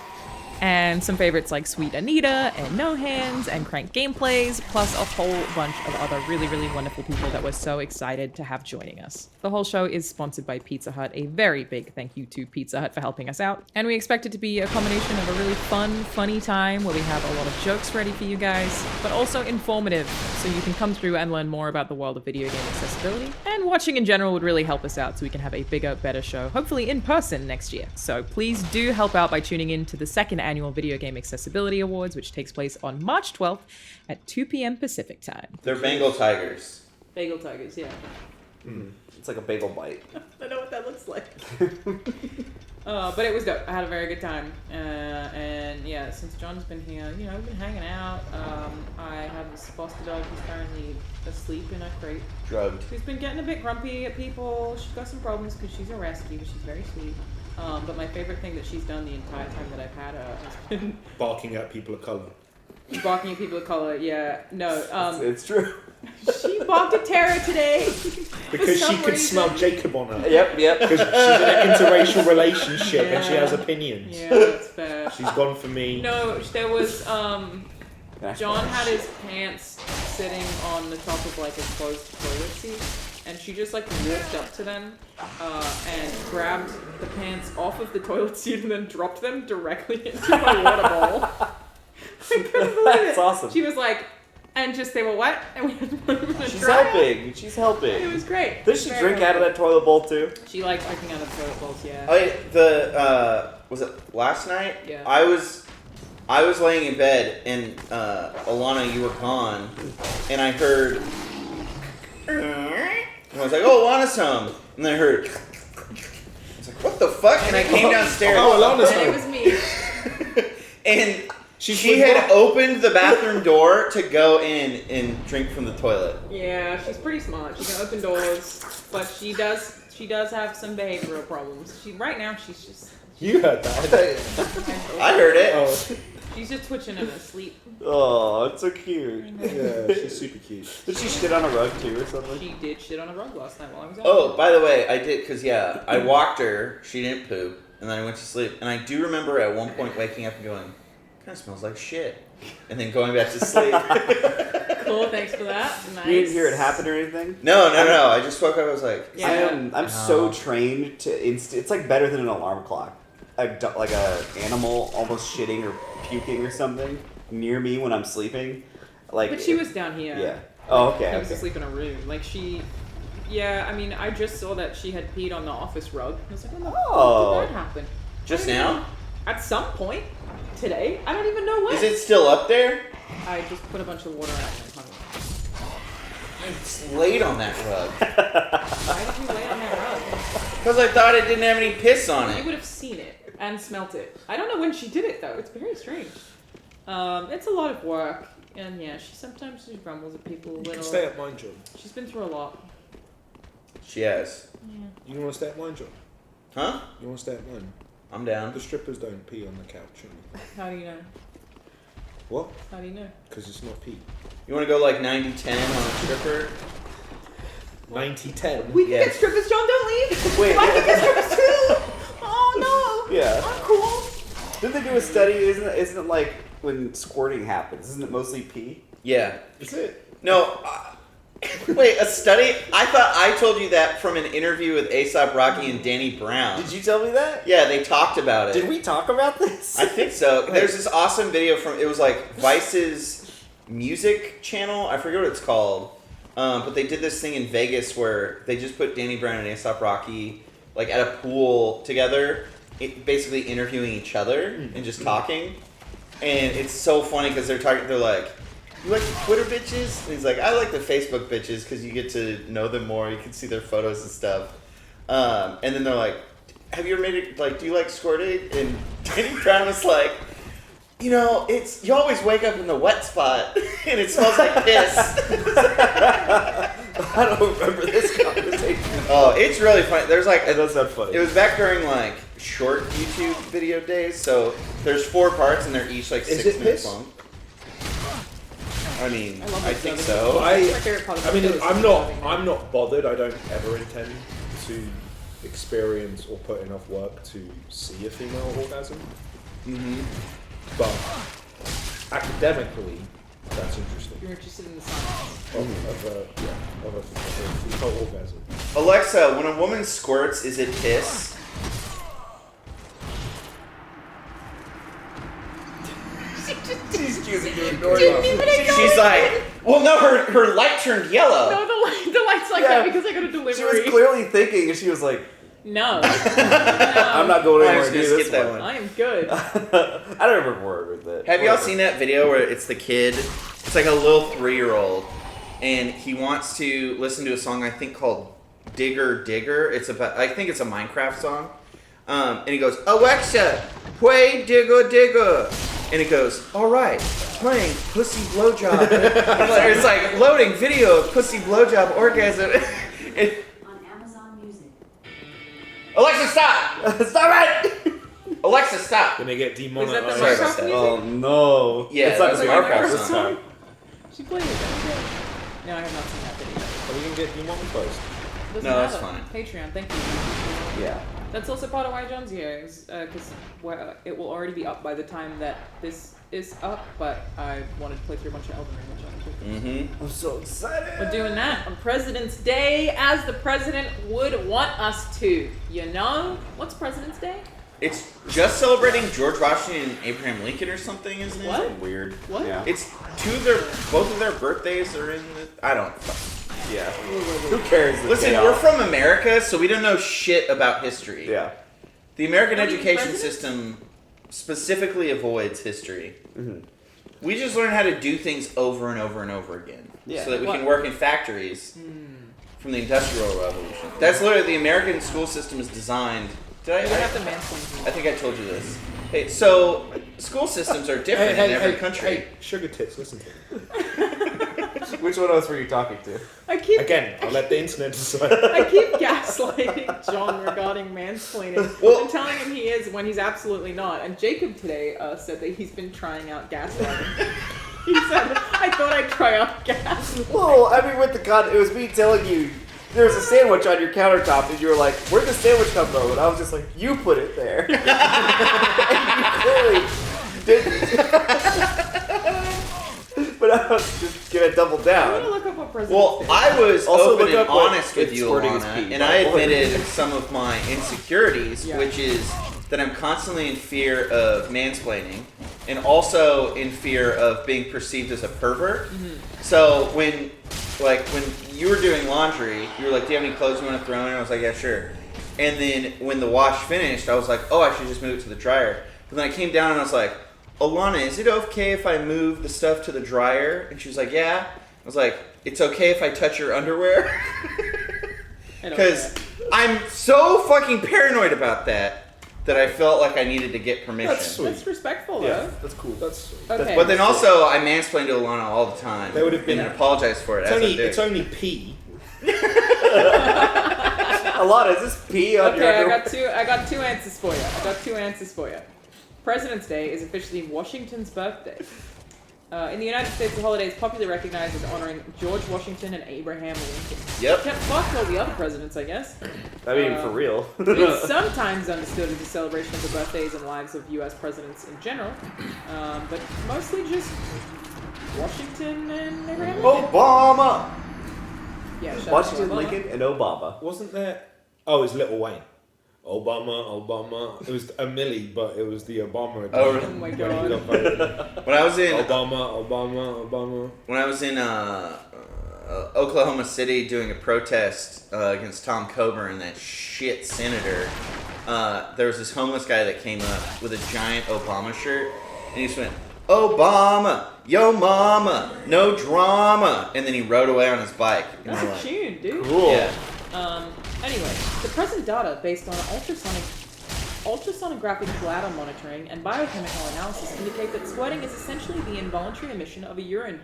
and some favorites like Sweet Anita and No Hands and Crank Gameplays, plus a whole bunch of other really, really wonderful people that we're so excited to have joining us. The whole show is sponsored by Pizza Hut. A very big thank you to Pizza Hut for helping us out. And we expect it to be a combination of a really fun, funny time where we have a lot of jokes ready for you guys, but also informative, so you can come through and learn more about the world of video game accessibility. And watching in general would really help us out so we can have a bigger, better show, hopefully in person next year. So please do help out by tuning in to the second annual Video Game Accessibility Awards, which takes place on March 12th at 2 p.m. Pacific time. They're Bengal tigers. Bagel Tigers, yeah. It's like a bagel bite. I know what that looks like. But it was dope. I had a very good time. And yeah, since John's been here, you know, we've been hanging out. I have this foster dog who's currently asleep in a crate. Drugged. She's been getting a bit grumpy at people. She's got some problems because she's a rescue, but she's very sweet. But my favorite thing that she's done the entire time that I've had her has been Barking at people of colour. barking at people of color. Yeah, no. It's true. She barked at Tara today. Because some she could reason. smell Jacob on her. Yep. Because she's in an interracial relationship and she Yeah. has opinions. Yeah, that's fair. She's gone for me. No, there was John had his pants sitting on the top of like a closed toilet seat, and she just like walked up to them and grabbed the pants off of the toilet seat and then dropped them directly into my water bowl. I couldn't believe That's it. awesome. She was like, and just they were wet, and we had to put them in the She's dryer. helping. She's helping. It was great. Does she Very drink out of helpful. that toilet bowl too? She likes drinking out of toilet bowls, yeah. Oh, yeah, was it last night? Yeah. I was laying in bed and Alana, you were gone, and I heard, and I was like, "Oh, Alana's home," and then I heard, I was like, "What the fuck?" And I came downstairs. Oh, Alana's And it home. was me. And She had opened the bathroom door to go in and drink from the toilet. Yeah, she's pretty smart. She can open doors, but she does have some behavioral problems. Right now she's just You heard that. I heard it. Oh, she's just twitching in her sleep. Oh, it's so cute. yeah, she's super cute. Did she shit on a rug too or something? She did shit on a rug last night while I was out. Oh, by the way, I did because I walked her. She didn't poop, and then I went to sleep. And I do remember at one point waking up and going, "Kind of smells like shit," and then going back to sleep. Cool, thanks for that. Nice. You didn't hear it happen or anything? No. I just woke up. I was like, Yeah. I'm so trained to it's like better than an alarm clock. Like a animal almost shitting or puking or something near me when I'm sleeping. Like, But she was down here. Yeah. Oh, okay. He was Okay. asleep in a room. Like yeah, I mean, I just saw that she had peed on the office rug. I was like, when the Oh. fuck did that happen? just I don't even now? know. At some point today. I don't even know when. Is it still up there? I just put a bunch of water out and hung it. It's laid on that rug. Why did you lay on that rug? Because I thought it didn't have any piss on You it. would have seen it and smelt it. I don't know when she did it though. It's very strange. It's a lot of work, and yeah, she sometimes just grumbles at people a You can little. stay at mine, John. She's been through a lot. She has. You want to stay at mine, John? Huh? You want to stay at mine? I'm down. The strippers don't pee on the couch. How do you know? What? How do you know? Because it's not pee. You want to go like 90-10 on a stripper? 90-10. We can Yes. get strippers, John. Don't leave. Wait. I can get strippers too. Oh no. Yeah. I'm cool. Didn't they do a study? Isn't it like when squirting happens? Isn't it mostly pee? Yeah. Is it? No. Wait, a study? I thought I told you that from an interview with A$AP Rocky and Danny Brown. Did you tell me that? Yeah, they talked about it. Did we talk about this? I think so. There's this awesome video from, it was like Vice's music channel. I forget what it's called. But they did this thing in Vegas where they just put Danny Brown and A$AP Rocky like at a pool together, basically interviewing each other and just talking. And it's so funny because they're like, "You like the Twitter bitches?" And he's like, "I like the Facebook bitches because you get to know them more. You can see their photos and stuff." And then they're like, "Have you ever made it, like, do you like squirting?" And Danny Brown was like, "You know, it's, you always wake up in the wet spot and it smells like piss." I don't remember this conversation. Oh, it's really funny. There's like, It does sound funny. it was back during like short YouTube video days, so there's 4 parts and they're each like Is 6 it minutes piss? long. I mean, I love I it, think though. so. That's my favorite part of I the mean, show is I'm not bothered. I don't ever intend to experience or put enough work to see a female orgasm. Mm-hmm. But academically, that's interesting. You're interested in the science. Of a female orgasm. Alexa, when a woman squirts, is it piss? She's choosing to ignore Didn't you. even acknowledge She's like, well, no, her light turned yellow. No, the light's like Yeah. that because I got a delivery. She was clearly thinking, and she was like, No. "I'm not going I anywhere was near gonna this skip that one." one. I am good. I don't remember where with it. Have y'all seen that video where it's the kid? It's like a little 3-year-old, and he wants to listen to a song I think called "Digger Digger." It's about, I think it's a Minecraft song, and he goes, "Alexa, play Digger Digger," and it goes, "All right, playing Pussy Blowjob." It's like loading video of Pussy Blowjob orgasm. It, on Amazon Music. Alexa, stop! Stop it! Alexa, stop! Gonna get Was that the demonetized. Sorry about Minecraft that. music? Oh no! Yeah, it's not that's gonna be a our Minecraft this song. time. She played it. That was good. No, I have not seen that video. Are we gonna get demonetized? Doesn't No, that's matter. fine. Patreon, thank you. Yeah. That's also part of why John's here, because it will already be up by the time that this is up. But I wanted to play through a bunch of Elden Ring, which I'm doing. Mm-hmm. I'm so excited. We're doing that on President's Day, as the president would want us to. You know, what's President's Day? It's just celebrating George Washington and Abraham Lincoln or something, isn't it? What? Weird. What? Yeah. It's both of their birthdays are in the, I don't. Yeah. Who cares? The Listen, chaos? we're from America, so we don't know shit about history. Yeah. The American Not even education presidents? system specifically avoids history. Mhm. We just learn how to do things over and over and over again, Yeah. so that we What? can work in factories from the Industrial Revolution. That's literally the American school system is designed. Did I? We have to mansplain. I think I told you this. Hey, so school systems are different in every country. Hey, sugar tits, listen to me. Which one of us were you talking to? I keep Again, I'll let the internet decide. I keep gaslighting John regarding mansplaining. Well- I'm telling him he is when he's absolutely not. And Jacob today said that he's been trying out gaslighting. He said, I thought I'd try out gaslighting. Well, I mean, with the it was me telling you there was a sandwich on your countertop, and you were like, "Where'd the sandwich come from?" And I was just like, "You put it there." And you clearly didn't. But I was just gonna double I'm down. gonna look up what President's Well, Day. I was Also, open look and up what honest with it's you, squirting his Alana, pee, and by I the way. admitted some of my insecurities, Yeah. which is that I'm constantly in fear of mansplaining, and also in fear of being perceived as a pervert. So when you were doing laundry, you were like, "Do you have any clothes you want to throw in?" And I was like, "Yeah, sure." And then when the wash finished, I was like, "Oh, I should just move it to the dryer." But then I came down and I was like, "Alana, is it okay if I move the stuff to the dryer?" And she was like, "Yeah." I was like, "It's okay if I touch your underwear?" I don't Because care. I'm so fucking paranoid about that I felt like I needed to get permission. That's sweet. That's respectful, Yeah, though. that's cool. That's sweet. Okay. But then also, I mansplained to Alana all the time. There would have been- and apologized for it. It's as only, I did. it's only pee. Alana, is this pee on your Okay, I underwear? got two answers for you. President's Day is officially Washington's birthday. In the United States, the holiday is popularly recognized as honoring George Washington and Abraham Lincoln. Yep. Can't fuck all the other presidents, I guess. I mean, for real. It's sometimes understood as a celebration of the birthdays and lives of U.S. presidents in general, but mostly just Washington and Abraham Lincoln. Obama. Yeah, shout out to Washington, Obama. Lincoln, and Obama. Wasn't there? Oh, it was Little Wayne. Obama. It was a Millie, but it was the Obama. Oh, edition Oh my when he God. got voted. When I was in Obama. when I was in Oklahoma City doing a protest against Tom Coburn and that shit senator, there was this homeless guy that came up with a giant Obama shirt, and he just went, "Obama, yo mama, no drama," and then he rode away on his bike. And That's we're a like, tune, dude. Cool. Yeah. Anyway, the present data based on ultrasonographic bladder monitoring and biochemical analysis indicate that squirting is essentially the involuntary emission of a urine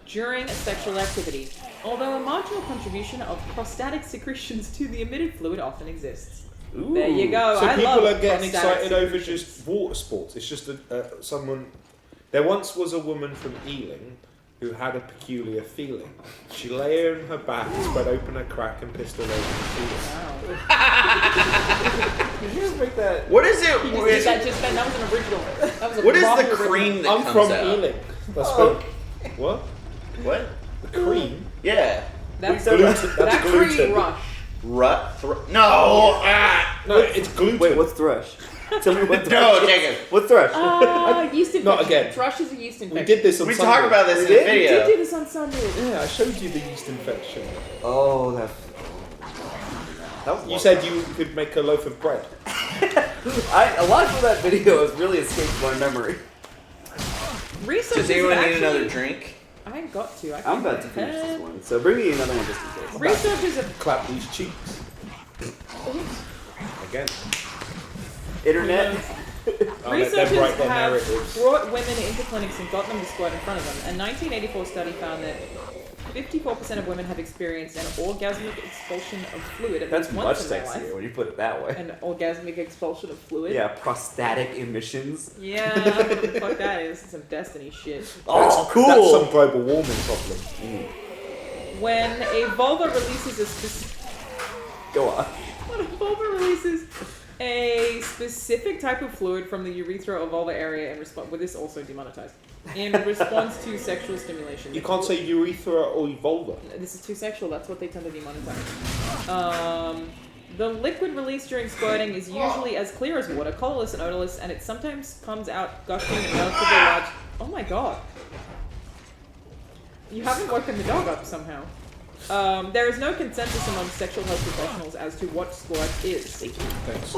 during a sexual activity, although a marginal contribution of prostatic secretions to the emitted fluid often exists. There you go. So I people love are getting prostatic excited over secretions. just water sports. It's just someone. There once was a woman from Ealing who had a peculiar feeling. She lay on her back, spread open her crack, and pissed all over the ceiling. Wow. Did you just make that? What is it? You just did that just then. That was an original. That was a What is proper the original. cream that I'm comes from out? Ealing. That's Oh. what? What? The cream. Yeah. That's Gluten- that's that gluten. cream rush. No. Ah. No, it's gluten. Wait, what's thrush? Tell me what thrush No, is. Jacob. What's thrush? Yeast infection. Not again. Thrush is a yeast infection. We did this on We Sunday. talked about this in the did? We did video. do this on Sunday. Yeah, I showed you the yeast infection. Oh, that was You long. said you could make a loaf of bread. A lot of that video has really escaped my memory. Research Does anyone need another drink? I ain't got to. I I'm can't about to finish this head. one, so bring me another one just in case. Researchers have Clap these cheeks. Again. Internet. I'll let them Researchers write their have narratives. brought women into clinics and got them to squirt in front of them. A 1984 study found that 54% of women have experienced an orgasmic expulsion of fluid at That's least much once in their sexier life. when you put it that way. An orgasmic expulsion of fluid? Yeah, prostatic emissions. Yeah, I don't know what the fuck that is. Some Destiny shit. Oh, cool. That's some global warming problem. When a vulva releases a specific... Go on. When a vulva releases a specific type of fluid from the urethra or vulva area in response... Well, this also demonetized. In response to sexual stimulation. You can't say urethra or vulva. This is too sexual. That's what they tend to demonetize. The liquid released during squirting is usually as clear as water, colorless and odorless, and it sometimes comes out gushing in relatively large... Oh my god. You haven't woken the dog up somehow. There is no consensus among sexual health professionals as to what squirt is. Thanks.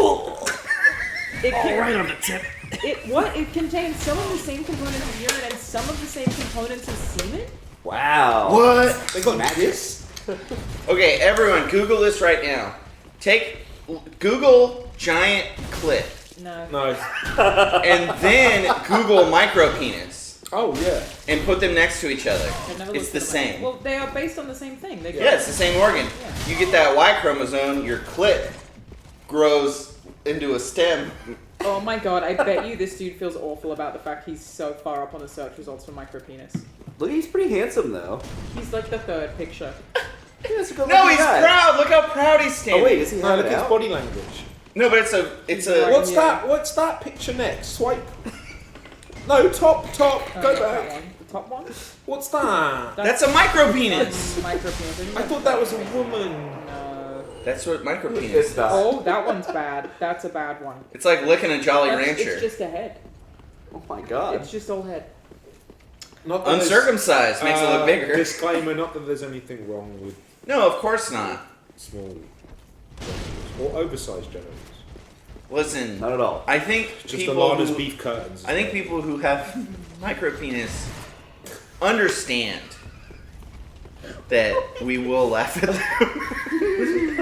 It right on the tip. It contains some of the same components as urine and some of the same components as semen? Wow. What? They got this? Okay, everyone, Google this right now. Google giant clit. No. No. and then Google micro penis Oh yeah. and put them next to each other. I've never It's looked the at them. same. Well, they are based on the same thing. They're Yeah, it's the same organ. Yeah. You get that Y chromosome, your clit grows into a stem. Oh my god, I bet you this dude feels awful about the fact he's so far up on the search results for micropenis. Look, he's pretty handsome though. He's like the third picture. Yeah, that's a good No, looking he's guy. proud. Look how proud he's standing. Oh wait, does he No, have look it at his out? body language. No, but it's a. Right. What's Yeah. that? What's that picture next? Swipe. No, top. Oh, Go yeah, that back. one. The top one? What's that? That's a micro penis. Micropenis. I thought that was a woman. No. That's what micro penis It's is. not. Oh, that one's bad. That's a bad one. It's like licking a Jolly That's- Rancher. It's just a head. Oh my god. It's just all head. Not that there's- Uncircumcised makes it look bigger. Disclaimer: not that there's anything wrong with No, of course not. small genitals or oversized genitals. Listen, Not at all. I think Just people Alana's who, beef curtains. I think people who have micro penis understand that we will laugh at them.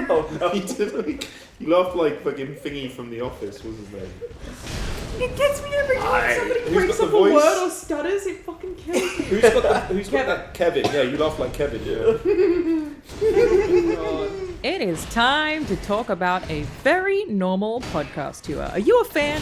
Oh no. He did like he laughed like fucking Thingy from The Office. What's his name? It gets me every time somebody Who's breaks got up the a voice? word or stutters. It fucking kills me. Who's got that? Kevin. Yeah, you laugh like Kevin. Yeah. It is time to talk about a very normal podcast tour. Are you a fan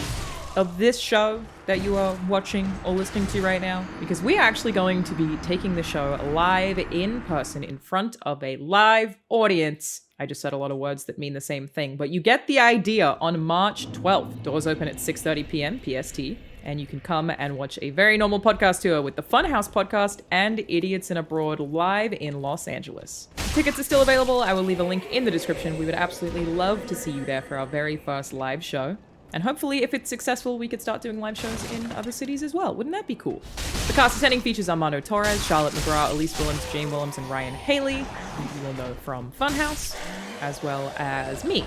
of this show that you are watching or listening to right now? Because we are actually going to be taking the show live in person in front of a live audience. I just said a lot of words that mean the same thing, but you get the idea. On March 12th, doors open at 6:30 p.m. PST, and you can come and watch a very normal podcast tour with the Funhouse Podcast and Idiots in Abroad live in Los Angeles. Tickets are still available. I will leave a link in the description. We would absolutely love to see you there for our very first live show. And hopefully, if it's successful, we could start doing live shows in other cities as well. Wouldn't that be cool? The cast attending features Armando Torres, Charlotte McGrath, Elise Willems, Jane Willems, and Ryan Haley, who you will know from Funhouse, as well as me,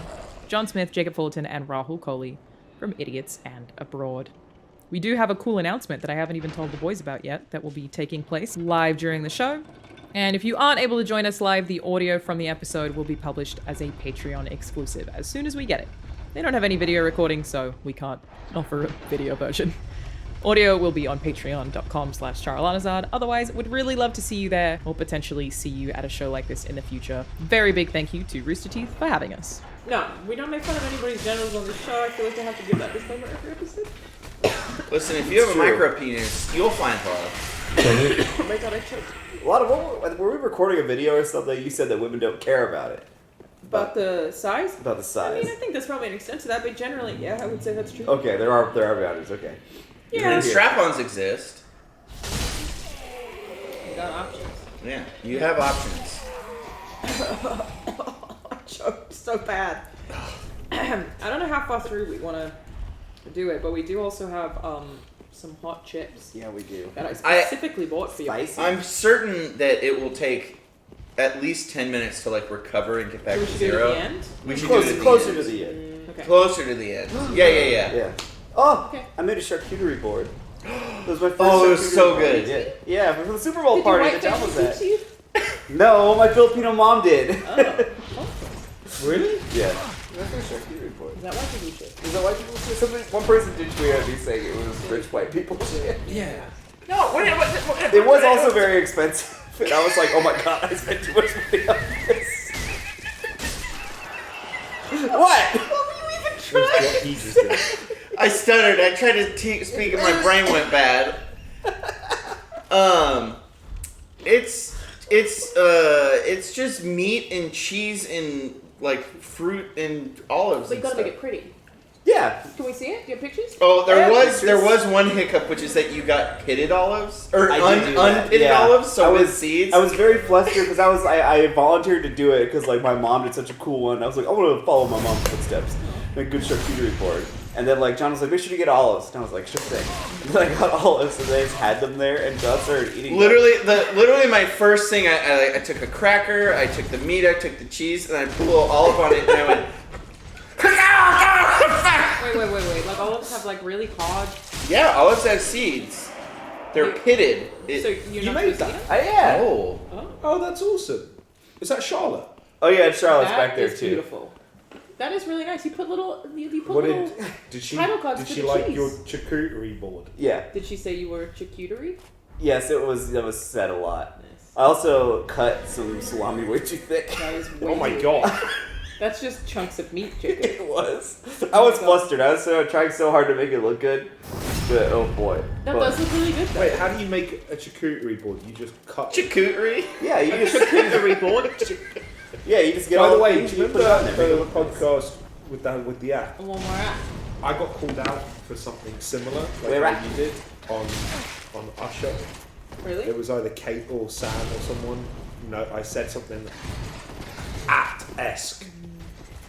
John Smith, Jacob Fullerton, and Rahul Kohli from Idiots and Abroad. We do have a cool announcement that I haven't even told the boys about yet that will be taking place live during the show. And if you aren't able to join us live, the audio from the episode will be published as a Patreon exclusive as soon as we get it. They don't have any video recording, so we can't offer a video version. Audio will be on patreon.com/CharaLanazard. Otherwise, would really love to see you there, or potentially see you at a show like this in the future. Very big thank you to Rooster Teeth for having us. No, we don't make fun of anybody's genitals on this show. I feel like I have to give that disclaimer every episode. Listen, if you have a true. micro penis, you'll find love. Oh my god, I choked. A lot of were we recording a video or something? You said that women don't care about it. About the size? About the I mean, size. I think there's probably an extent to that, but generally, yeah, I would say that's true. Okay, there are boundaries. Okay. Yeah, And strap-ons exist. you got options. Yeah, you have options. I choked so bad. I don't know how far through we want to do it, but we do also have some hot chips Yeah, we do. that I specifically bought for you. Spicy. I'm certain that it will take at least 10 minutes to like recover and get back So we to should do it zero. at the end? We should do it at the Closer end. to the end. Okay. Closer to the end. Yeah. Yeah. Oh, Okay. I made a charcuterie board. It was my first Oh, it was charcuterie so board. good. Yeah, for the Super Bowl Did party your that John was white at. face No, my Filipino mom did. Oh. Really? Yeah. My first charcuterie board. Is that white people shit? Is that white people shit? One person did tweet at me saying it was rich white people shit. Yeah. No, what? It was also very expensive. And I was like, oh my god, I spent too much money on this. What? That's what he just did. I stuttered. I tried to speak and my brain went bad. It's just meat and cheese and like fruit and olives. But you and gotta stuff. make it pretty. Yeah. Can we see it? Do you have pictures? Oh, Yeah, there it's- was one hiccup, which is that you got pitted olives or I did do that, unpitted yeah. olives, so I with was- seeds. I was very flustered because I volunteered to do it because like my mom did such a cool one. I was like, I want to follow my mom's footsteps, make a good charcuterie board. And then like John was like, make sure you get olives, and I was like, sure thing. And then I got olives, and they just had them there, and John started eating. Literally my first thing. I took a cracker, I took the meat, I took the cheese, and I put a little olive on it, and I went. Wait. Like olives have like really hard. Yeah, olives have seeds. They're pitted. So you're You not made supposed to eat that? them? Yeah. Oh. Oh, that's awesome. Is that Charlotte? Oh yeah, and Charlotte's That back there is too. beautiful. That is really nice. You put little. You put What little. did she title cards did for she the like cheese. your charcuterie board? Yeah. Did she say you were charcuterie? Yes, it was said a lot. Nice. I also cut some salami way too thick. That is way Oh my too- god. That's just chunks of meat chicken. It was. I was flustered. I was trying so hard to make it look good, but oh boy. That But- does look really good though. Wait, how do you make a charcuterie board? You just cut it. Charcuterie. Yeah, you just Charcuterie board. yeah, you just get By all the the way, things do you you put it on there. remember make it the look nice. podcast with the app? And one more app. I got called out for something similar, like Where how at? you did on Usher. Really? It was either Kate or Sam or someone. No, I said something at-esque,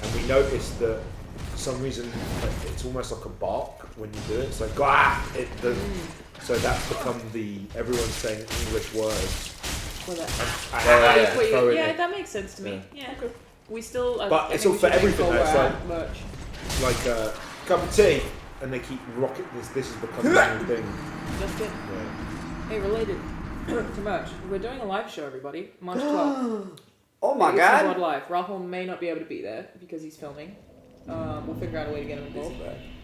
and we noticed that for some reason like, it's almost like a bark when you do it. It's like so that's become everyone's saying English words. Well, that I Yeah, you yeah, put throw your- it yeah, in. that makes sense to me. Yeah. We still. But I it's think all we for should make everything, full though, it's wear like- merch. Like a cup of tea, and they keep rocking this. This has become the new thing. That's good. Yeah. Hey, related to merch. We're doing a live show, everybody. March 12th. Oh my It's god. World Live. Rahul may not be able to be there because he's filming. We'll figure out a way to get him involved.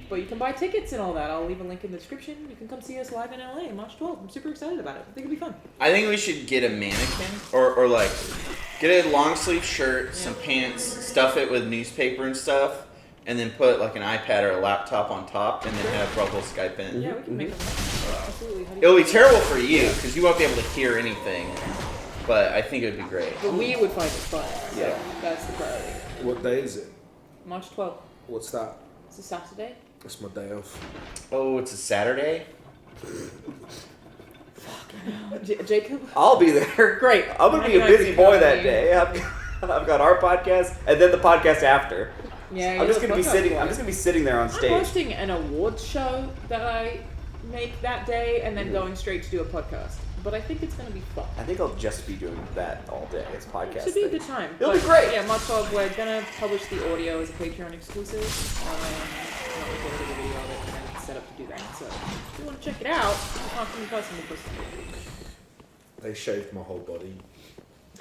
But you can buy tickets and all that. I'll leave a link in the description. You can come see us live in LA March 12th. I'm super excited about it. I think it'll be fun. I think we should get a mannequin or like get a long sleeve shirt, some pants, stuff it with newspaper and stuff, and then put like an iPad or a laptop on top, and then have Ruffle Skype in. Yeah, we can make them. Absolutely. How do you- It'll be terrible for you because you won't be able to hear anything, but I think it would be great. But we would find it fun. So Yeah. that's the priority. What day is it? March 12th. What's that? It's a Saturday. That's my day off. Oh, it's a Saturday. Jacob? I'll be there. Great. I'm gonna be a Maybe I busy could boy come that in. day. I've got our podcast and then the podcast after. Yeah, I'm just you're gonna be the sitting. podcast I'm just gonna be sitting there on I'm stage. hosting an awards show that I make that day and then going straight to do a podcast. But I think it's going to be fun. I think I'll just be doing that all day. It's podcast. It should be a thing. good time. It'll But, be great. Yeah, March 12th, we're going to publish the audio as a Patreon exclusive. Not recorded a video of it, and it's set up to do that. So if you want to check it out, you can't come in person because They shaved my whole body.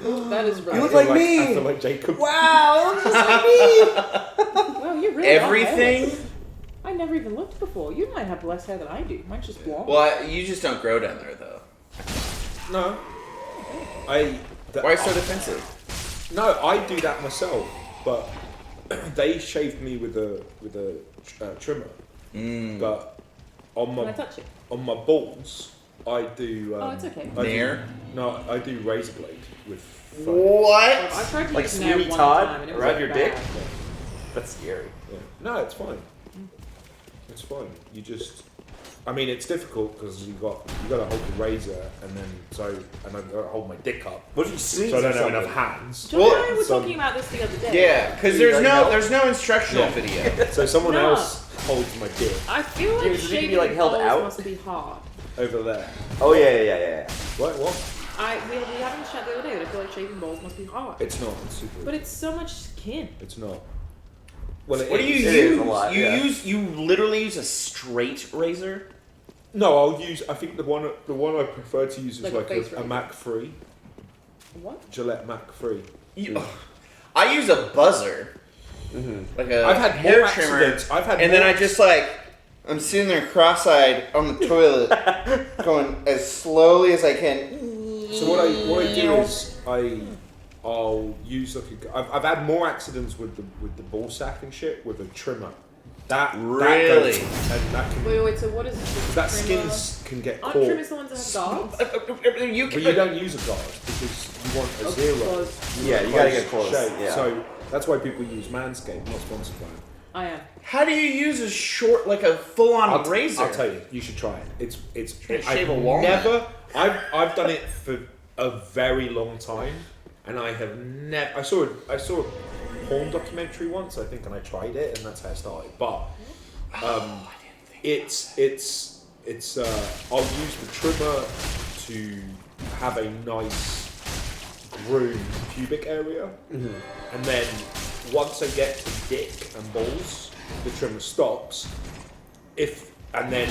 that is You right. look like I me. feel like Jacob. Wow, it looks just like me. Well, you really Everything. are. I never even looked before. You might have less hair than I do. Mine's just blonde. Well, you just don't grow down there though. No. Why are you so defensive? No, I do that myself, but they shaved me with a trimmer. But on Can I my touch it? balls, I do. Oh, it's okay. I do- Nair? No, I do razor blade with. What? I tried to Like use Nair Sweeney one Todd time and it was around like your bad. dick? That's scary. Yeah. No, it's fine. It's fine. You just. I mean, it's difficult because you got to hold the razor and then I've got to hold my dick up, What if you sneeze? so I don't or have enough something? hands. John Well, and I were some- talking about this the other day. Yeah, because You there's already know? no instructional Yeah. video. So someone No. else holds my dick I feel like Dude, does it need to be, shaving like, held balls out? must be hard. over there. Oh yeah. What? We haven't chat the other day, but I feel like shaving balls must be hard. It's not. It's super. But it's so much skin. It's not. Well, What do you It use? is a lot, you yeah. you literally use a straight razor? No, I'll use. I think the one I prefer to use is Like a like face a razor. Mac 3, What? Gillette Mac 3. I use a buzzer, like a I've had hair more trimmer, accidents. I've had and then more I just like I'm sitting there cross-eyed on the toilet, going as slowly as I can. So what I do is I'll use like I've had more accidents with the ball sack and shit with a trimmer. That Really? goes, and that can Wait, so what is this? that trimmer? skin can get Aren't caught. trimmers the ones that have guards? You But can, you don't use a guard because you want a zero. Close. Yeah, you gotta get close. shave. Yeah. So that's why people use Manscaped, not sponsored by them. I am. How do you use a short, like a full-on razor? I'll tell you, you should try it. It's Try to I've shave a walnut. never. I've done it for a very long time, and I have never. I saw a porn documentary once, I think, and I tried it, and that's how I started. But it's I'll use the trimmer to have a nice groomed pubic area, and then once I get to dick and balls, the trimmer stops. And then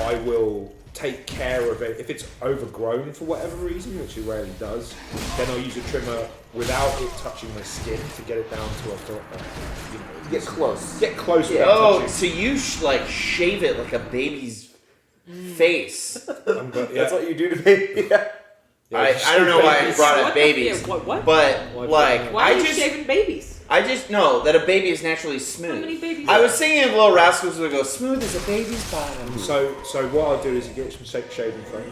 I will take care of it. If it's overgrown for whatever reason, which it rarely does, then I'll use a trimmer without it touching my skin to get it down to Get close. Get close. Yeah. without Oh, touching. so you like shave it like a baby's face. That's what you do to baby. Yeah. I don't know why I brought What up the- babies, yeah, what? but Why- like Why are I you just shaving babies? know that a baby is naturally smooth. How many babies? I was singing Little Rascals would go smooth as a baby's bottom. So what I'll do is you get some shaving foam.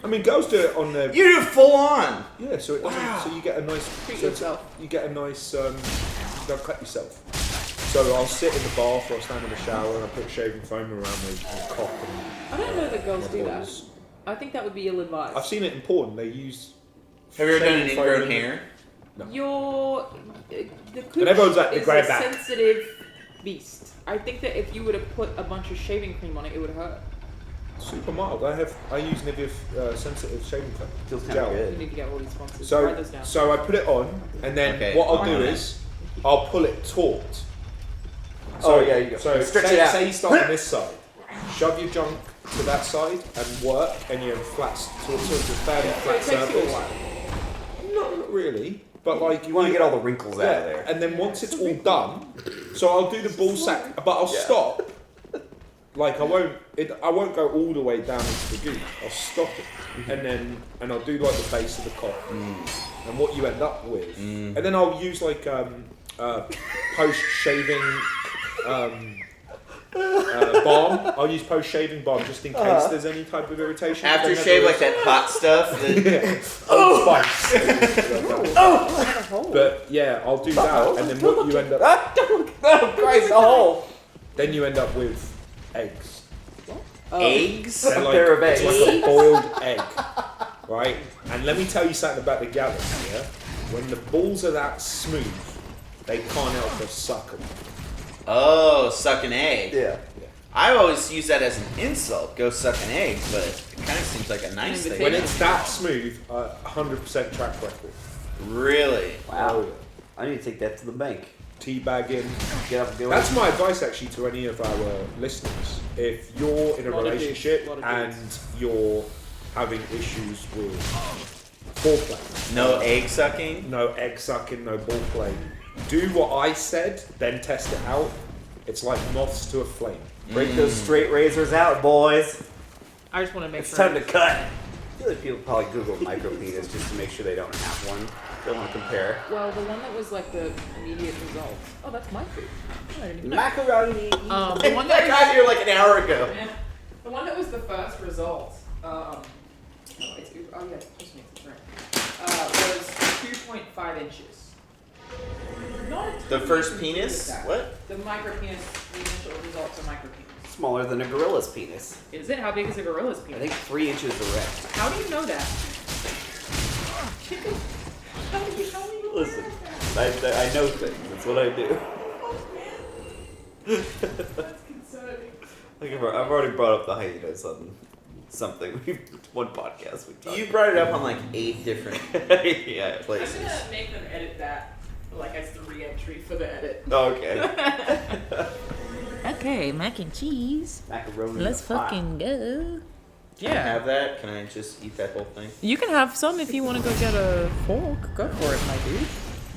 I mean, girls do it on their You do it full on. yeah. So it doesn't. Wow. So you get a nice. Treat so yourself. You get a nice. You don't cut yourself. So I'll sit in the bath or I'll stand in the shower and I put shaving foam around my cock and I don't know that girls my do that. balls. I think that would be ill-advised. I've seen it in porn. They use. Have you ever done an shaving foam ingrown in- hair? Your the cooch And everyone's like, they is grab a back. sensitive beast. I think that if you were to put a bunch of shaving cream on it, it would hurt. Super mild. I use Nivea sensitive shaving foam. Feels kind Gel. of You good. need to get all these sponsors. So Write those down. so I put it on and then Okay. what I'll do Alright. is I'll pull it taut. Oh, yeah, you go. So Stretch say, it out. say you start on this side, shove your junk to that side and work, and you're flat, sort of a fairly So flat it takes you a surface. while. Not really, but like You want to get all the wrinkles out yeah. of there. And then once it's all done, so I'll do the ball sack, but I'll Yeah. stop. Like I won't go all the way down into the goop. I'll stop it, and I'll do like the base of the cock, and what you end up with, and then I'll use like post shaving balm. I'll use post shaving balm just in case there's any type of irritation. After Then shave, like there's- that hot stuff. That, Old Spice. But yeah, I'll do that, and then what you end up, Oh, Christ, a hole. then you end up with eggs. eggs? They're like, pair of it's eggs. like a boiled egg, right? And let me tell you something about the gallons, yeah? When the balls are that smooth, they can't help but suck them. Oh, suck an egg. Yeah. I always use that as an insult. Go suck an egg, but it kind of seems like a nice thing. When it's that smooth, 100% track record. Really? Wow. Oh, yeah. I need to take that to the bank. Teabagging. Get up and do That's it. my advice actually to any of our listeners. If you're in a Lot of relationship dudes, lot of and dudes. you're having issues with foreplay, No egg sucking? no egg sucking, no ball play, do what I said, then test it out. It's like moths to a flame. Break those straight razors out, boys. I just want to make It's sure. time to cut. I feel like people probably Google micro penis just to make sure they don't have one. They want to compare. Well, the one that was like the immediate results. Oh, that's my food. I didn't even know. Macaroni. The one That that got here like an hour ago. the one that was the first result. Oh yeah, just makes it right. Was 2.5 inches. Not a The ton first of penis? with that. What? The micro penis. The initial results are micro penis. Smaller than a gorilla's penis. Is it? How big is a gorilla's I penis? think 3 inches erect. How do you know that? How do you know Listen, I know things. That's what I do. That's concerning. Like I've already brought up the hyenas on something. One podcast we talked. You brought it up on like 8 different Yeah. I'm places. gonna make them edit that, like as the re-entry for the edit. Okay. Okay, mac and cheese. Macaroni. Let's in a pot. fucking go. Can I have that? Can I just eat that whole thing? You can have some if you want to go get a fork. Go for it, my dude.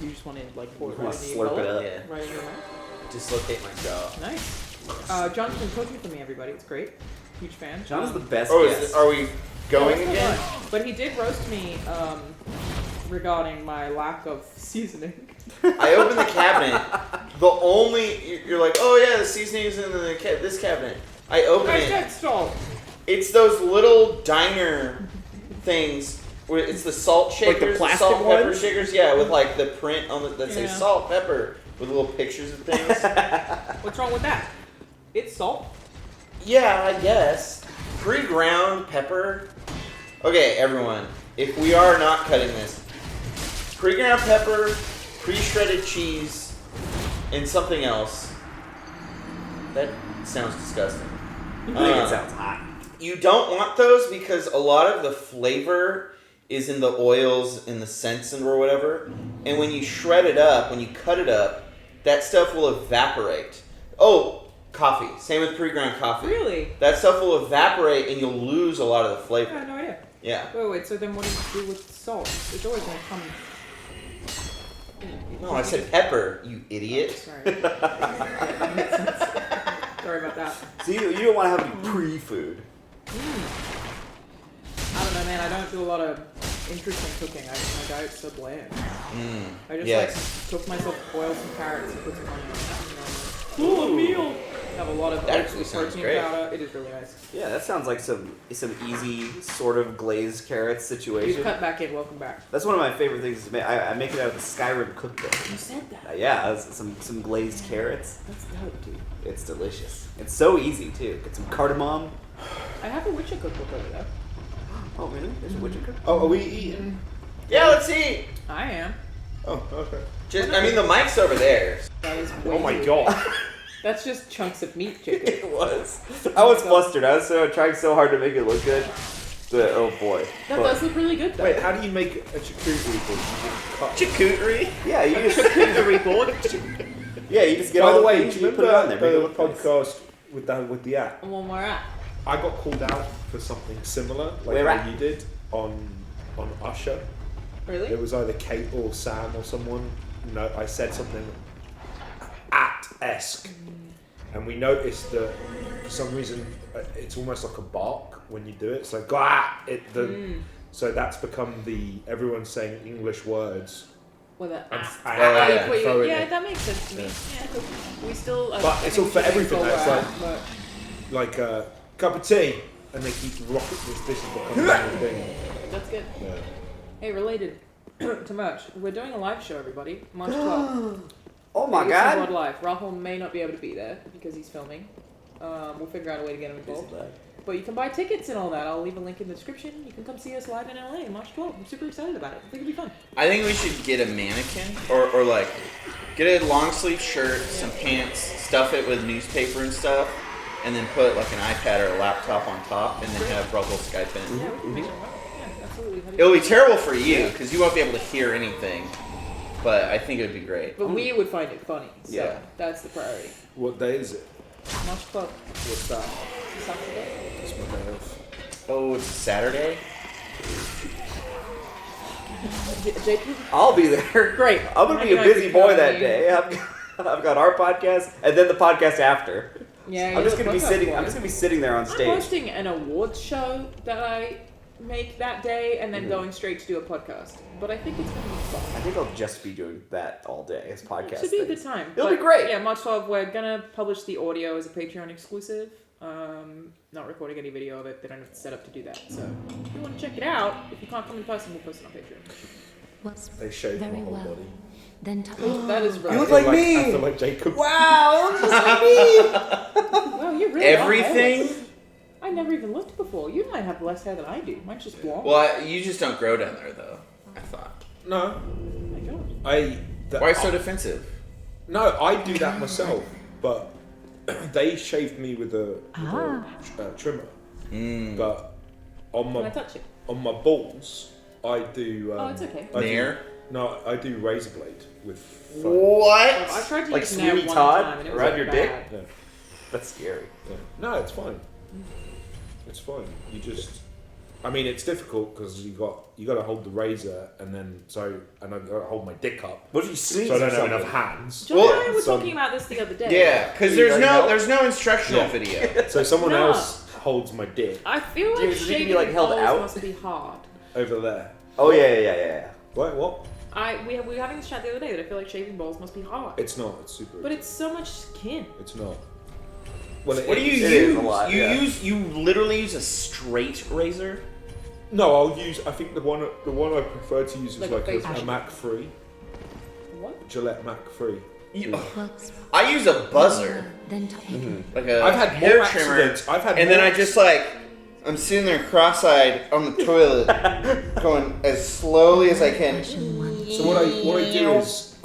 You just want to like pour it Wanna right in slurp your it gullet? up. Yeah. Right in your mouth. Dislocate my jaw. Nice. John's been cooking for me, everybody. It's great. Huge fan. John is the best Oh, guest. are we going Yeah, again? it's fun. But he did roast me regarding my lack of seasoning. I opened the cabinet. The only you're like, oh yeah, the seasoning is in this cabinet. I open I it. said salt. It's those little diner things where it's the salt shakers, Like the plastic salt pepper ones? shakers. Yeah, with like the print on the that say Yeah. salt pepper with little pictures of things. What's wrong with that? It's salt. Yeah, I guess. Pre-ground pepper. Okay, everyone. If we are not cutting this, pre-ground pepper, pre-shredded cheese, and something else. That sounds disgusting. I think it sounds hot. You don't want those because a lot of the flavor is in the oils and the scents and or whatever. And when you shred it up, when you cut it up, that stuff will evaporate. Oh, coffee. Same with pre-ground coffee. Really? That stuff will evaporate and you'll lose a lot of the I flavor. had no idea. Yeah. Wait, so then what do you do with salt? It's always gonna come. No, I said pepper, you idiot. Sorry. That makes sense. Sorry about that. So you don't want to have any pre-food. I don't know, man. I don't do a lot of interesting cooking. My diet's so bland. I just Yes. like cook myself, boil some carrots, and put some onions. Full meal. Have a lot of That oats actually with sounds protein great. powder. It is really nice. Yeah, that sounds like some easy sort of glazed carrots You've situation. cut back in. Welcome back. That's one of my favorite things to make. I make it out of the Skyrim cookbook. You said that. Yeah, some glazed carrots. That's dope, dude. It's delicious. It's so easy too. Get some cardamom. I have a Witcher cookbook over there. Oh really? There's a Witcher cookbook. Oh, are we eating? Yeah, let's see. I am. Oh, okay. I mean, the mic's over there. That is way Oh my too- god. That's just chunks of meat, Jacob. It was. I was flustered. I was trying so hard to make it look good. But oh boy. That But- does look really good, though. Wait, how do you make a charcuterie board? You just cut. Charcuterie. Yeah, you just Charcuterie board. yeah you just get By all the the way, things do and you you put it on there. remember Make it the look nice. podcast with the app? One more at. I got called out for something similar, like Where how at? you did on Usher. Really? It was either Kate or Sam or someone. No, I said something at-esque. And we noticed that for some reason it's almost like a bark when you do it. It's like, so that's become everyone's saying English words. With a And ah. yeah, Wait, throw it yeah, in. that makes sense to me. Yeah, 'cause we still. But I it's think all for we should everything, go though. It's where like- but Like a cup of tea. And they keep rocking this is becoming a thing. that's good. Yeah. Hey, related to merch, we're doing a live show, everybody. March 12th. Oh my Vegas and Blood god. Live. Rahul may not be able to be there because he's filming. We'll figure out a way to get him involved. But you can buy tickets and all that. I'll leave a link in the description. You can come see us live in LA March 12th. I'm super excited about it. I think it'll be fun. I think we should get a mannequin or like get a long sleeve shirt, some pants, stuff it with newspaper and stuff, and then put like an iPad or a laptop on top, and then have Russell Skype in. Yeah, we can make it work. Yeah, absolutely. How do you- It'll be terrible for you because you won't be able to hear anything, but I think it would be great. But we would find it funny. So Yeah. that's the priority. What day is it? March 12th. What's that? It's a Saturday. It's my day off. Oh, it's a Saturday. Jacob? I'll be there. Great. I'm gonna be a 99% busy boy that you. day. I've got our podcast and then the podcast after. Yeah, I'm just you're gonna be the sitting. podcast I'm just gonna be sitting there on I'm stage. hosting an awards show that I make that day and Mm-hmm. then going straight to do a podcast. But I think it's going to be fun. I think I'll just be doing that all day as podcast. It should be a things. good time. It'll But, be great. Yeah, March 12th, we're going to publish the audio as a Patreon exclusive. Not recording any video of it. They don't have to set up to do that. So if you want to check it out, if you can't come in person, we'll post it on Patreon. Was They shaved my very whole well. body. Then tell That is right. You look I feel like me. I feel like Jacob. Wow, it looks just like me. Wow, you really Everything. are hairless. I never even looked before. You might have less hair than I do. Mine's just blonde. Well, you just don't grow down there though. I thought. No, Oh my god. Why so defensive? No, I do that myself, but they shaved me with a trimmer. But on Can I my touch it? on my balls, I do. Oh, it's okay. I do- Nair? No, I do razor blade with. Foam. I What? tried to Like use Nair Sweeney one Todd time and it was around like your bad. dick? Yeah, That's scary. yeah. No, it's fine. It's fine. You just. I mean, it's difficult because you got to hold the razor and then I got to hold my dick up, What if you sneeze so I don't or have something? enough hands. John Well, and I were some- talking about this the other day. Yeah, because You there's guys know? there's no instructional Yeah. video. So someone No. else holds my dick I feel like Dude, does it need to be, shaving like, held balls out? must be hard. over there. Oh yeah. Wait, what? We were having this chat the other day that I feel like shaving balls must be hard. It's not. It's super. But it's so much skin. It's not. Well, What do you It use? is a lot, you yeah. you literally use a straight razor. No, I'll use. I think the one I prefer to use is Like a like face a wash. Mac 3, What? Gillette Mac 3. You- was I use a buzzer, then tell like a I've had hair more trimmer, accidents. I've had and more then I just like I'm sitting there cross-eyed on the toilet, going as slowly as I can. So what I do is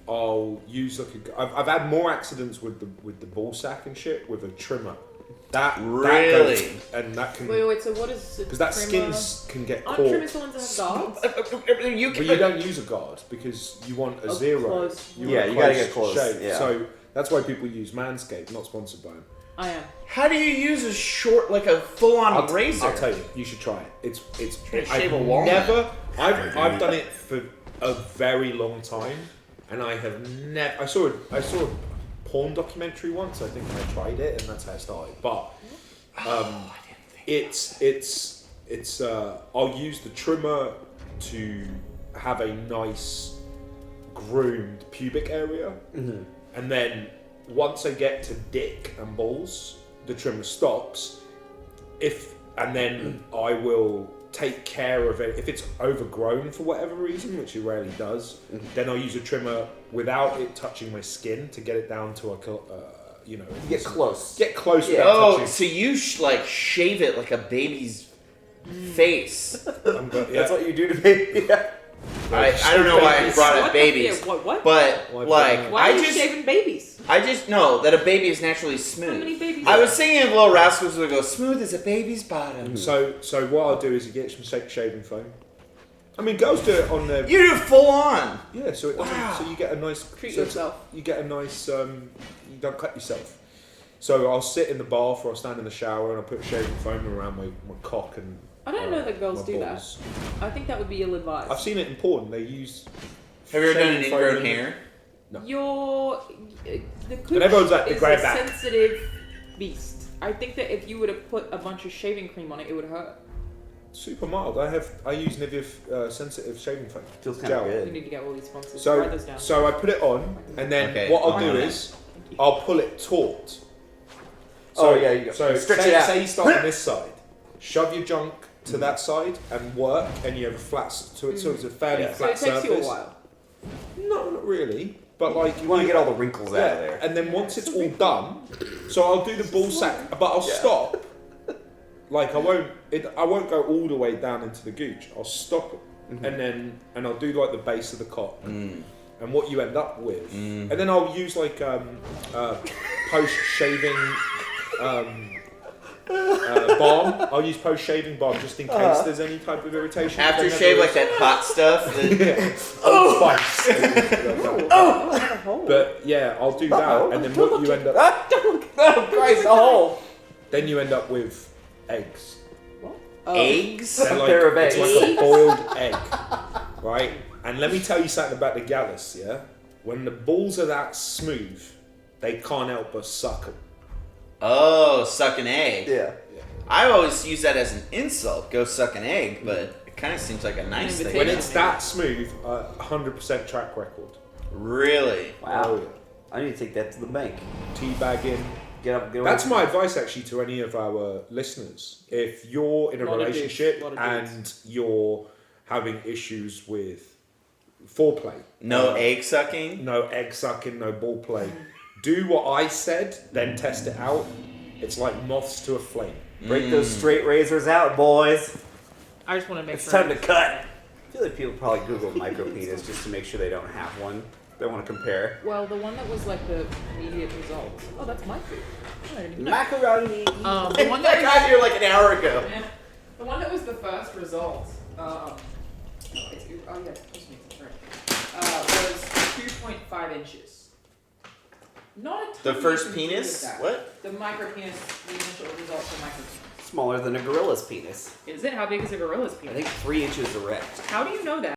I'll use like I've had more accidents with the ball sack and shit with a trimmer. That Really? goes, and that can Wait, so what is it? because that skin can get Aren't caught. trimmers the ones that have guards? You But you don't use a guard because you want a Oh, zero. close. You Yeah, want a you gotta get close, shave. yeah. So that's why people use Manscaped, not sponsored by them. I am. How do you use a short, like a full-on razor? I'll tell you, you should try it. It's Try to I've shave a walnut. never I've done it for a very long time, and I have never. I saw a porn documentary once. I think I tried it, and that's how I started. But it's I'll use the trimmer to have a nice groomed pubic area, and then once I get to dick and balls, the trimmer stops. And then I will take care of it. If it's overgrown for whatever reason, which it rarely does, then I'll use a trimmer without it touching my skin to get it down to like a, Get close. Get close. Yeah. without Oh, touching. so you like shave it like a baby's face. I'm go- yeah. That's what you do to me. Yeah. I don't know why I brought What up the- babies, yeah, what? but Why like Why are I you just shaving babies? know that a baby is naturally smooth. How many babies? I was singing of Little Rascals would go smooth as a baby's bottom. So what I'll do is you get some shaving foam. I mean, girls do it on their You do it full on. yeah. So it doesn't. Wow. So you get a nice Treat so yourself. You get a nice. You don't cut yourself. So I'll sit in the bath or I'll stand in the shower and I'll put shaving foam around my cock and. I don't know that girls my do balls. that. I think that would be ill-advised. I've seen it in porn. They use. Have you ever done an shaving foam ingrown in- hair? The cooch And everyone's like, the is grey a back. sensitive beast. I think that if you were to put a bunch of shaving cream on it, it would hurt. Super mild. I use Nivea sensitive shaving foam. Feels kind of Gel. We good. need to get all these sponsors. Write those down. So I put it on, and then Okay, what I'll I'm do on is I'll pull it taut. Oh, yeah, you go. So Stretch say, it out. say you start on this side, shove your junk to that side, and work, and you have a flat. So it's a fairly Yeah. So flat it takes surface. you a while. No, not really. But like You want to get all the wrinkles out of there. and then once it's all done, so I'll do the ball sack, but I'll stop. Like I won't go all the way down into the gooch. I'll stop it, and I'll do like the base of the cock, and what you end up with, and then I'll use like post shaving balm. I'll use post shaving balm just in case there's any type of irritation. After shave, like that hot stuff. That, Old Spice. But yeah, I'll do that, and then what you end up, Oh, Christ, a hole. then you end up with eggs. eggs? They're like, pair of it's eggs. like a boiled egg, right? And let me tell you something about the gallus, yeah? When the balls are that smooth, they can't help but suck 'em. Oh, suck an egg. Yeah. I always use that as an insult. Go suck an egg, but it kind of seems like a nice thing. When it's that smooth, 100% track record. Really? Wow. Oh, yeah. I need to take that to the bank. Teabagging. Get up, get away. That's my advice actually to any of our listeners. If you're in a Lot of dudes, relationship lot of and you're having issues with foreplay, No egg sucking? no egg sucking, no ball play, do what I said, then test it out. It's like moths to a flame. Break those straight razors out, boys. I just want to make It's sure. time to cut. I feel like people probably Google micro penis just to make sure they don't have one. They want to compare. Well, the one that was like the immediate results. Oh, that's my food. I didn't even know. Macaroni. The one I that got here like an hour ago. the one that was the first result. Oh yeah, push me to was 2.5 inches. Not a ton. The you first can do with penis? that. What? The micro penis. The initial result for micro penis. Smaller than a gorilla's penis. Is it? How big is a gorilla's I penis? think 3 inches erect. How do you know that?